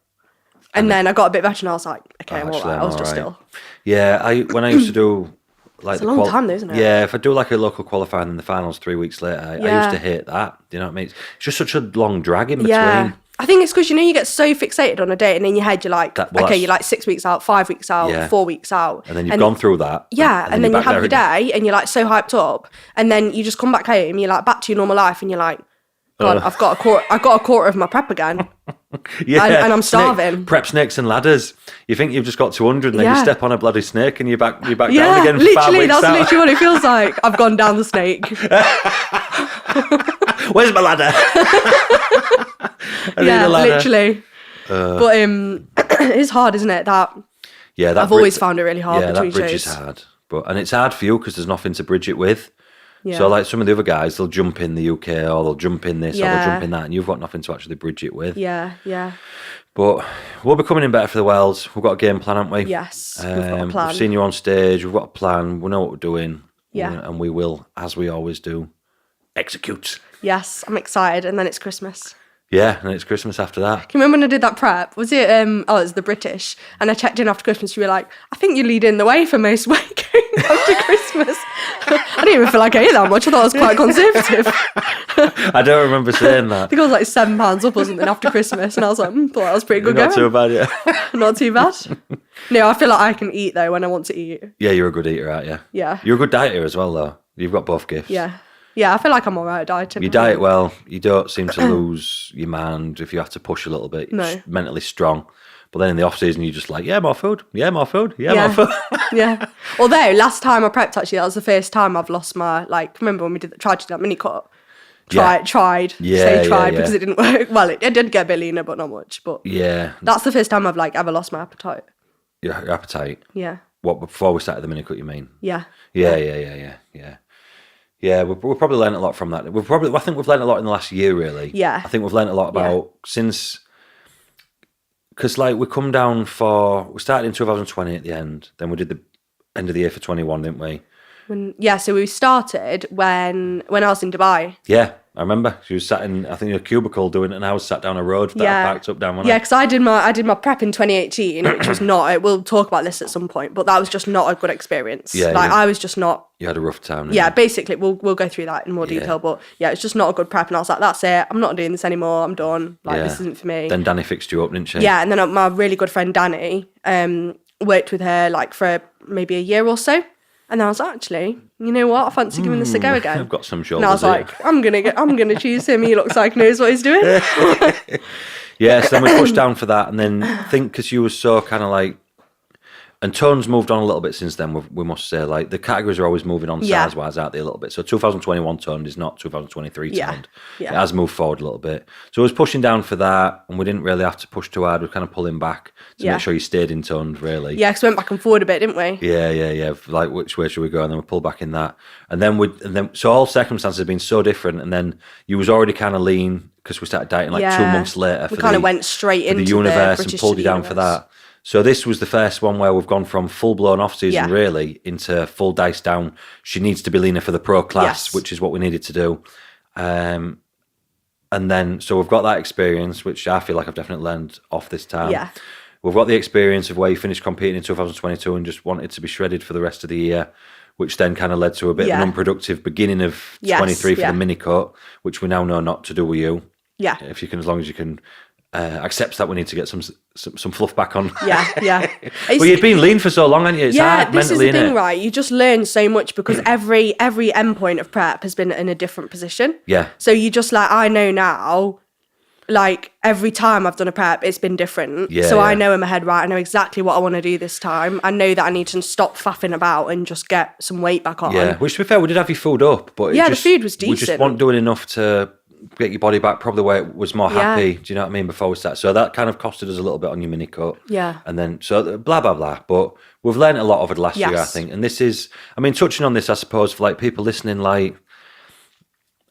And then I got a bit better and I was like, okay, I'm all right. I was just ill. Yeah, when I used to do like it's a long time though, isn't it? Yeah, if I do like a local qualifying in the finals 3 weeks later, I used to hate that. Do you know what I mean? It's just such a long drag in between. Yeah. I think it's because, you get so fixated on a date and in your head you're like, you're like 6 weeks out, 5 weeks out, 4 weeks out. And then you've gone through that. Yeah, and then you have your day and you're like so hyped up and then you just come back home, you're like back to your normal life and you're like, God, I've got a quarter of my prep again. Yeah, and I'm starving. Prep snakes and ladders. You think you've just got 200 and then you step on a bloody snake and you're back down again. Yeah, literally, 5 weeks that's out. literally what it feels like. I've gone down the snake. Where's my ladder? I need a ladder. Literally. But it's hard, isn't it? That Yeah, I've always found it really hard Yeah, between that bridge shows. is hard. And it's hard for you because there's nothing to bridge it with. Yeah. So like some of the other guys, they'll jump in the UK or they'll jump in this or they'll jump in that, and you've got nothing to actually bridge it with. Yeah. But we'll be coming in better for the Wells. We've got a game plan, haven't we? Yes, we've got a plan. We've seen you on stage. We've got a plan. We know what we're doing. Yeah. And we will, as we always do, execute. Yes, I'm excited. And then it's Christmas. Yeah, and it's Christmas after that. Can you remember when I did that prep? Was it, it was the British. And I checked in after Christmas. You were like, I think you lead in the way for most way going after Christmas. I didn't even feel like I ate that much. I thought I was quite conservative. I don't remember saying that. I think I was like £7 up or something after Christmas. And I was like, thought that was pretty good Not going. too bad, yeah. Not too bad. No, I feel like I can eat though when I want to eat. Yeah, you're a good eater, aren't you? Yeah. You're a good dieter as well, though. You've got both gifts. Yeah. Yeah, I feel like I'm all right at dieting. You diet well. You don't seem to lose your mind if you have to push a little bit. You're No. mentally strong. But then in the off season, you're just like, yeah, more food. Yeah, more food. Yeah, more food. Yeah. Although last time I prepped, actually, that was the first time I've lost my, like, remember when we tried to do that mini cut? Tried. Yeah. Because it didn't work. Well, it did get a bit leaner, but not much. But Yeah. that's the first time I've, like, ever lost my appetite. Your appetite. Yeah. What, before we started the mini cut, you mean? Yeah. Yeah, we've probably learned a lot from that. I think we've learned a lot in the last year, really. Yeah. I think we've learned a lot about since, because like we started in 2020 at the end, then we did the end of the year for 21, didn't we? So we started when I was in Dubai. Yeah, I remember. She was sat in, I think, a cubicle doing it, and I was sat down a road that I backed up down. Yeah, because I did my prep in 2018, which was not. We'll talk about this at some point, but that was just not a good experience. Yeah, I was just not. You had a rough time. Yeah, basically, we'll go through that in more detail, but yeah, it's just not a good prep, and I was like, that's it. I'm not doing this anymore. I'm done. This isn't for me. Then Danny fixed you up, didn't she? Yeah, and then my really good friend Danny, worked with her like for maybe a year or so. And I was like, actually, you know what? I fancy giving this a go again. I've got some shoulders. And I was like, I'm gonna choose him. He looks like he knows what he's doing. Yeah, so then we pushed down for that, and then I think because you were so kind of like, and tone's moved on a little bit since then. We must say, like, the categories are always moving on size wise, aren't they, a little bit? So 2021 toned is not 2023 toned. Yeah. It has moved forward a little bit. So I was pushing down for that, and we didn't really have to push too hard. We were kind of pulling back to make sure you stayed in toned, really. Yeah, because we went back and forward a bit, didn't we? Yeah. Like, which way should we go? And then we pull back in that, and then so all circumstances have been so different. And then you was already kind of lean because we started dieting like 2 months later. We kind of went straight into the universe British and pulled you down for that. So this was the first one where we've gone from full-blown off-season, really, into full dice down. She needs to be leaner for the pro class, which is what we needed to do. And then, so we've got that experience, which I feel like I've definitely learned off this time. Yeah. We've got the experience of where you finished competing in 2022 and just wanted to be shredded for the rest of the year, which then kind of led to a bit of an unproductive beginning of 23 for the mini-cut, which we now know not to do with you. Yeah. If you can, as long as you can accept that we need to get some fluff back on. Yeah. Well, you've been lean for so long, haven't you? It's hard this mentally, is the thing, innit? right? You just learn so much because every endpoint of prep has been in a different position. Yeah. So you just like, I know now, like every time I've done a prep, it's been different. Yeah, so I know in my head, right, I know exactly what I want to do this time. I know that I need to stop faffing about and just get some weight back on. Yeah, which to be fair, we did have your food up, but the food was decent. We just weren't doing enough to get your body back probably where it was more happy. Do you know what I mean? Before we start, so that kind of costed us a little bit on your mini cut. Yeah. And then so blah blah blah. But we've learned a lot over the last year, I think. And this is, I mean, touching on this, I suppose, for like people listening, like,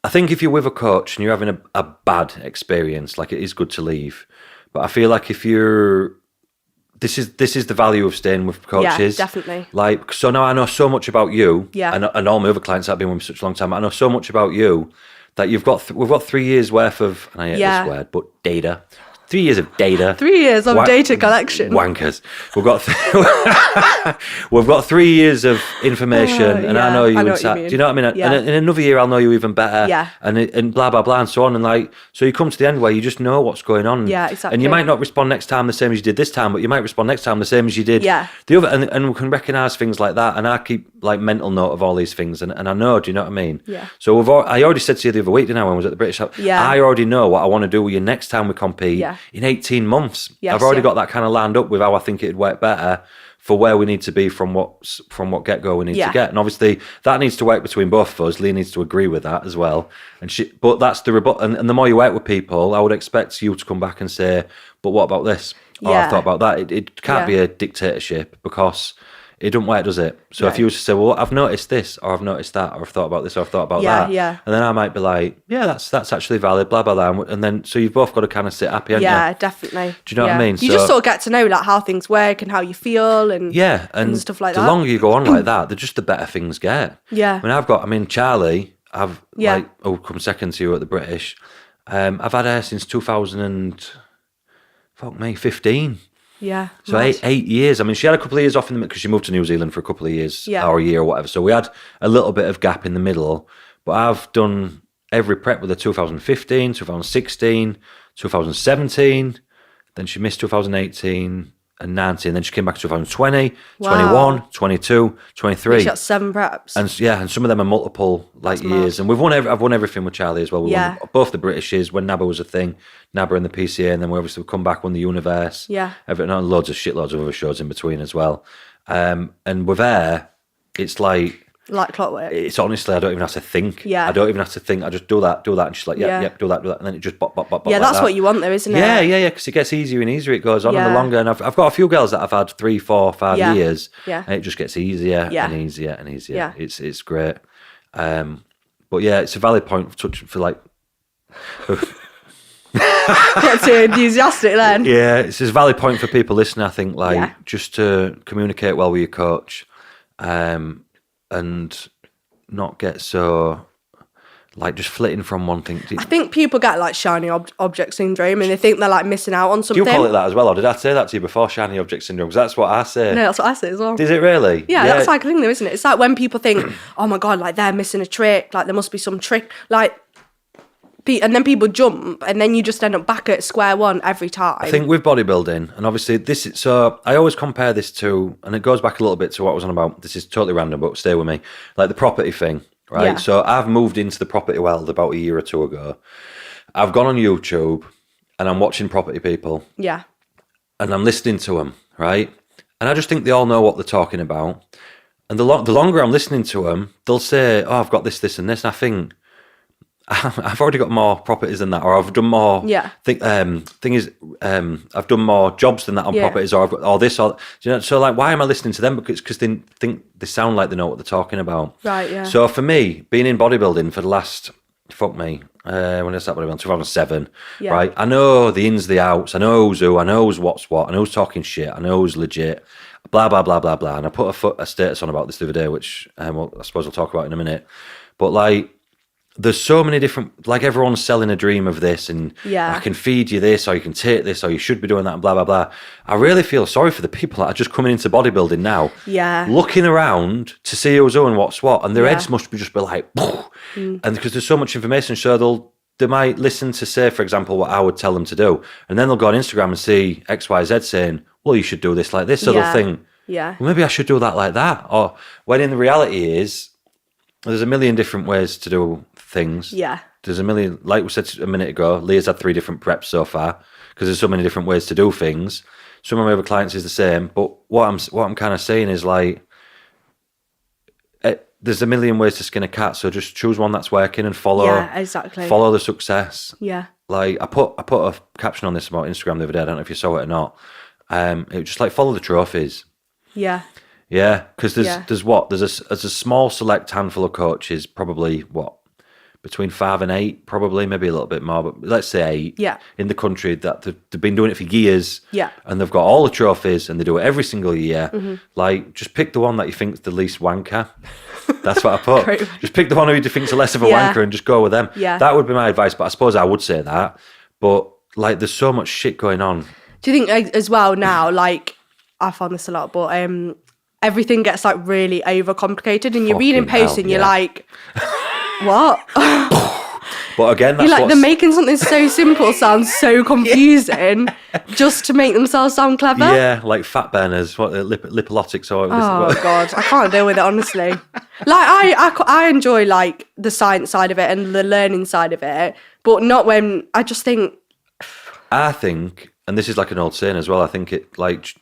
I think if you're with a coach and you're having a bad experience, like, it is good to leave. But I feel like if you're, this is the value of staying with coaches. Yeah, definitely. Like, so now I know so much about you. Yeah. And all my other clients that have been with me such a long time, I know so much about you that we've got 3 years worth of, and I hate this word, but data. 3 years of data. 3 years of data collection. Wankers. We've got 3 years of information, and I know you. Do you know what I mean? Yeah. And in another year, I'll know you even better. Yeah. And blah blah blah and so on. And like, so you come to the end where you just know what's going on. Yeah, exactly. And you might not respond next time the same as you did this time, but you might respond next time the same as you did the other. And we can recognise things like that. And I keep like mental note of all these things, and I know. Do you know what I mean? Yeah. So I already said to you the other week, didn't I, when I was at the British House? Yeah. I already know what I want to do with you next time we compete. Yeah. In 18 months. Yes, I've already got that kind of lined up with how I think it'd work better for where we need to be from what get-go we need to get. And obviously that needs to work between both of us. Lee needs to agree with that as well. But that's the and the more you work with people, I would expect you to come back and say, but what about this? or I've Yeah. thought about that. It can't be Yeah. a dictatorship because it doesn't work, does it? So if No. you was to say, well, I've noticed this, or I've noticed that, or I've thought about this, or I've thought about Yeah, that, yeah. and then I might be like, yeah, that's actually valid, blah blah blah, and then so you've both got to kind of sit happy, haven't Yeah, you? definitely. Do you know what I mean? You So- just sort of get to know like how things work and how you feel and Yeah, and stuff like the that. longer you go on like that, the better things get. Yeah. I mean, Charlie, I've Yeah. come second to you at the British. I've had her since 2015. Yeah. So mad. 8 years. I mean, she had a couple of years off in the because she moved to New Zealand for a couple of years Yeah. or a year or whatever. So we had a little bit of gap in the middle. But I've done every prep with her 2015, 2016, 2017. Then she missed 2018 and 19. Then she came back to 2020, Wow. 21, 22, 23. She got 7 preps. And some of them are multiple years. mad. And I've won everything with Charlie as well. We Yeah. won both the Britishes when NABBA was a thing, NABBA and the PCA, and then we obviously come back, won the Universe. Yeah. Everything, and shitloads of other shows in between as well. And with her, it's like like clockwork. it's honestly I don't even have to think. Yeah. I don't even have to think. I just do that, and she's like, Yeah. do that, and then it just bop. Yeah, like that's that. what you want though, isn't it? Yeah, because it gets easier and easier. It goes on and Yeah. the longer. And I've got a few girls that I've had 3, 4, 5 Yeah. years, Yeah. and it just gets easier Yeah. and easier and easier. Yeah. It's great. But yeah, it's a valid point for like. Got too enthusiastic then. Yeah, it's a valid point for people listening. I think Yeah. just to communicate well with your coach, and not get so just flitting from one thing. I think people get like shiny object syndrome and they think they're like missing out on Do something. you call it that as well, or did I say that to you before? Shiny object syndrome, 'cause that's what I say. No, that's what I say as well. Is it really? Yeah, that's like a thing though, isn't it? It's like when people think, oh my God, like they're missing a trick, like there must be some trick, like, and then people jump and then you just end up back at square one every time. I think with bodybuilding, and obviously so I always compare this to, and it goes back a little bit to what I was on about. This is totally random, but stay with me. Like the property thing, right? Yeah. So I've moved into the property world about a year or two ago. I've gone on YouTube and I'm watching property people Yeah. and I'm listening to them, right? And I just think they all know what they're talking about. And the longer I'm listening to them, they'll say, "Oh, I've got this, this, and this," and I think, I've already got more properties than that, or I've done more. Yeah. I've done more jobs than that on Yeah. properties, or I've got all this, or so like, why am I listening to them? Because they think they sound like they know what they're talking about. Right, yeah. So for me, being in bodybuilding for the last, when did I start bodybuilding? 2007. Yeah. Right. I know the ins, the outs. I know who's who. I know who's what's what. I know who's talking shit. I know who's legit. Blah blah blah blah blah. And I put a status on about this the other day, which I suppose we'll talk about in a minute. But like, there's so many different, like everyone's selling a dream of this, and Yeah. I can feed you this, or you can take this, or you should be doing that, and blah blah blah. I really feel sorry for the people that are just coming into bodybuilding now, Yeah. looking around to see who's who and what's what, and their Yeah. heads must be just be like, and because there's so much information, so they might listen to, say, for example, what I would tell them to do, and then they'll go on Instagram and see XYZ saying, well, you should do this like this, so Yeah. they'll think, Yeah. well, maybe I should do that like that, or when in the reality is, there's a million different ways to do things. Yeah. There's a million, like we said a minute ago, Leah's had 3 different preps so far because there's so many different ways to do things. Some of my other clients is the same, but what I'm kind of saying is like, there's a million ways to skin a cat, so just choose one that's working and follow. Yeah, exactly. Follow the success. Yeah. Like I put a caption on this about Instagram the other day. I don't know if you saw it or not. It was just like, follow the trophies. Yeah. Yeah, because there's Yeah. there's a small select handful of coaches, probably between 5 and 8, probably maybe a little bit more, but let's say 8. Yeah. In the country that they've been doing it for years. Yeah. And they've got all the trophies and they do it every single year. Mm-hmm. Like, just pick the one that you think's the least wanker. That's what I put. Great. Just pick the one who you think's the less of a Yeah. wanker and just go with them. Yeah. That would be my advice, but I suppose I would say that. But like, there's so much shit going on. Do you think as well now, like, I found this a lot, but everything gets like really overcomplicated and you're reading Fucking posts hell, and you're yeah. like, what? But again, that's You're like, what's... they're making something so simple sound so confusing just to make themselves sound clever. Yeah, like fat burners, lipolytics or... Oh God, I can't deal with it, honestly. Like I enjoy like the science side of it and the learning side of it, but not when I just think... I think, and this is like an old saying as well, I think it like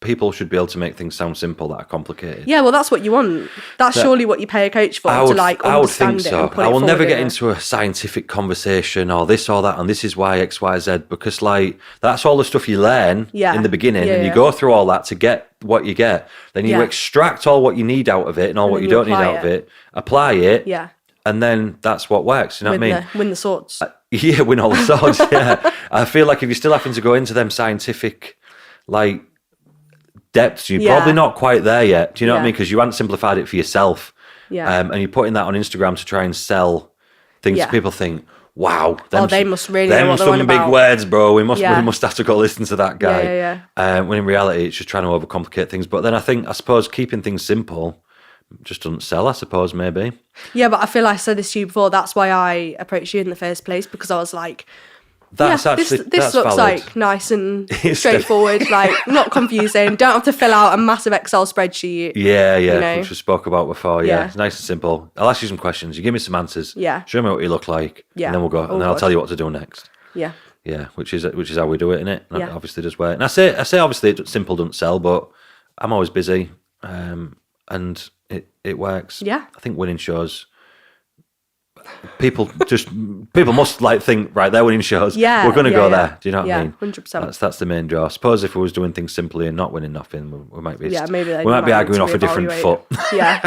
people should be able to make things sound simple that are complicated. Yeah, well, that's what you want. That's surely what you pay a coach for, to like I would think understand it so. and put I it will never forward get in into a scientific conversation or this or that, and this is why X, Y, Z, because like that's all the stuff you learn in the beginning, and you go through all that to get what you get. Then you extract all what you need out of it and all what you don't need out of it, apply it, and then that's what works. You know what I mean? Win the swords. Yeah, win all the swords. Yeah, I feel like if you're still having to go into them scientific like depths, you're probably not quite there yet. Do you know what I mean? Because you haven't simplified it for yourself. Yeah. And you're putting that on Instagram to try and sell things that people think, wow, they must really know what they're on some big about. words, bro. We must have to go listen to that guy. Yeah. When in reality, it's just trying to overcomplicate things. But then I suppose keeping things simple just doesn't sell, I suppose, maybe. Yeah, but I feel like I said this to you before. That's why I approached you in the first place, because I was like, this looks valid. like nice and straightforward, like not confusing. Don't have to fill out a massive Excel spreadsheet. Yeah, you know? Which we spoke about before. Yeah, it's nice and simple. I'll ask you some questions. You give me some answers. Yeah. Show me what you look like. Yeah. And then we'll go. And then I'll tell you what to do next. Yeah. Yeah, which is how we do it, innit? And it obviously does work. And I say obviously it's simple doesn't sell, but I'm always busy, and it works. Yeah. I think winning shows. People must like think, right, they're winning shows. Yeah, we're going to go there. Do you know what I mean? 100%. That's the main draw. I suppose if we was doing things simply and not winning nothing, we might be maybe we might be arguing off a different foot. Yeah,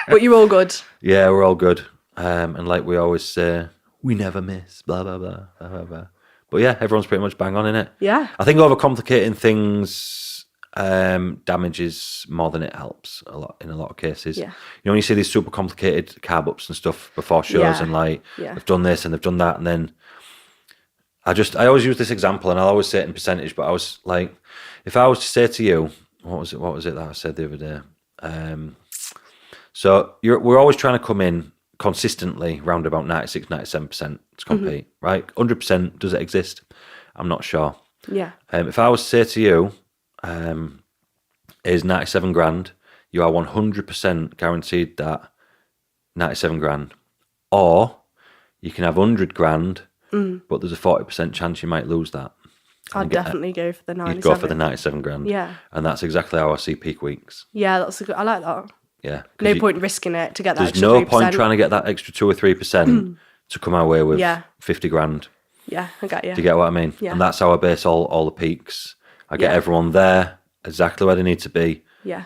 but you're all good. Yeah, we're all good. And like we always say, we never miss. Blah blah blah blah blah blah. But yeah, everyone's pretty much bang on in it. Yeah, I think overcomplicating things damages more than it helps in a lot of cases. Yeah. You know, when you see these super complicated carb ups and stuff before shows and like they've done this and they've done that, and then I always use this example and I'll always say it in percentage, but I was like, if I was to say to you, what was it that I said the other day? So we're always trying to come in consistently round about 96, 97% to compete, right? 100%, does it exist? I'm not sure. Yeah. If I was to say to you, is 97 grand, you are 100% guaranteed that 97 grand. Or you can have 100 grand, but there's a 40% chance you might lose that. I'd definitely go for the 97. You'd go for the 97 grand. Yeah. And that's exactly how I see peak weeks. Yeah, that's a good, I like that. Yeah. No point risking it to get that there's extra no 3%. point trying to get that extra 2 or 3% to come away with 50 grand. Yeah, I get you. Do you get what I mean? Yeah. And that's how I base all the peaks. I get everyone there, exactly where they need to be. Yeah.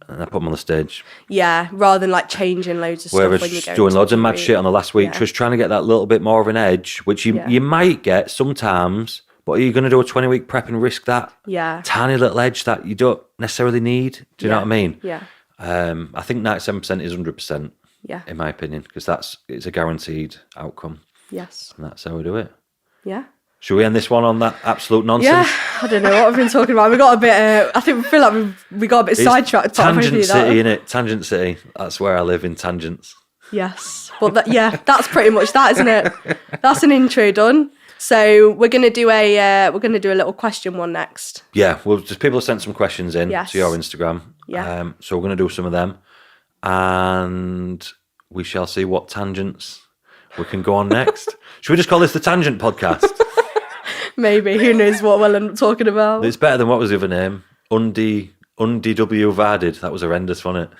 And I put them on the stage. Yeah, rather than like changing loads of stuff when you go. Doing loads of mad shit on the last week, just trying to get that little bit more of an edge, which you might get sometimes, but are you going to do a 20-week prep and risk that tiny little edge that you don't necessarily need? Do you know what I mean? Yeah. I think 97% is 100%. Yeah. In my opinion, because it's a guaranteed outcome. Yes. And that's how we do it. Yeah. Should we end this one on that absolute nonsense? Yeah, I don't know what we've been talking about. We got a bit. I think we feel like we got a bit sidetracked. Tangent City, innit? Tangent City. That's where I live, in tangents. Yes, but that's pretty much that, isn't it? That's an intro done. So we're gonna do a little question one next. Yeah, well, just people have sent some questions in to your Instagram. Yeah. So we're gonna do some of them, and we shall see what tangents we can go on next. Should we just call this the Tangent Podcast? Maybe. Who knows what we'll end up talking about. It's better than, what was the other name? Undi W Varded. That was horrendous, wasn't it?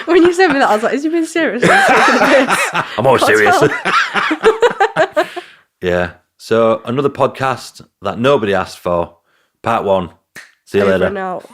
When you sent me that, I was like, is he being serious? I'm always serious. Yeah. So another podcast that nobody asked for. Part 1. See you later. Over and out.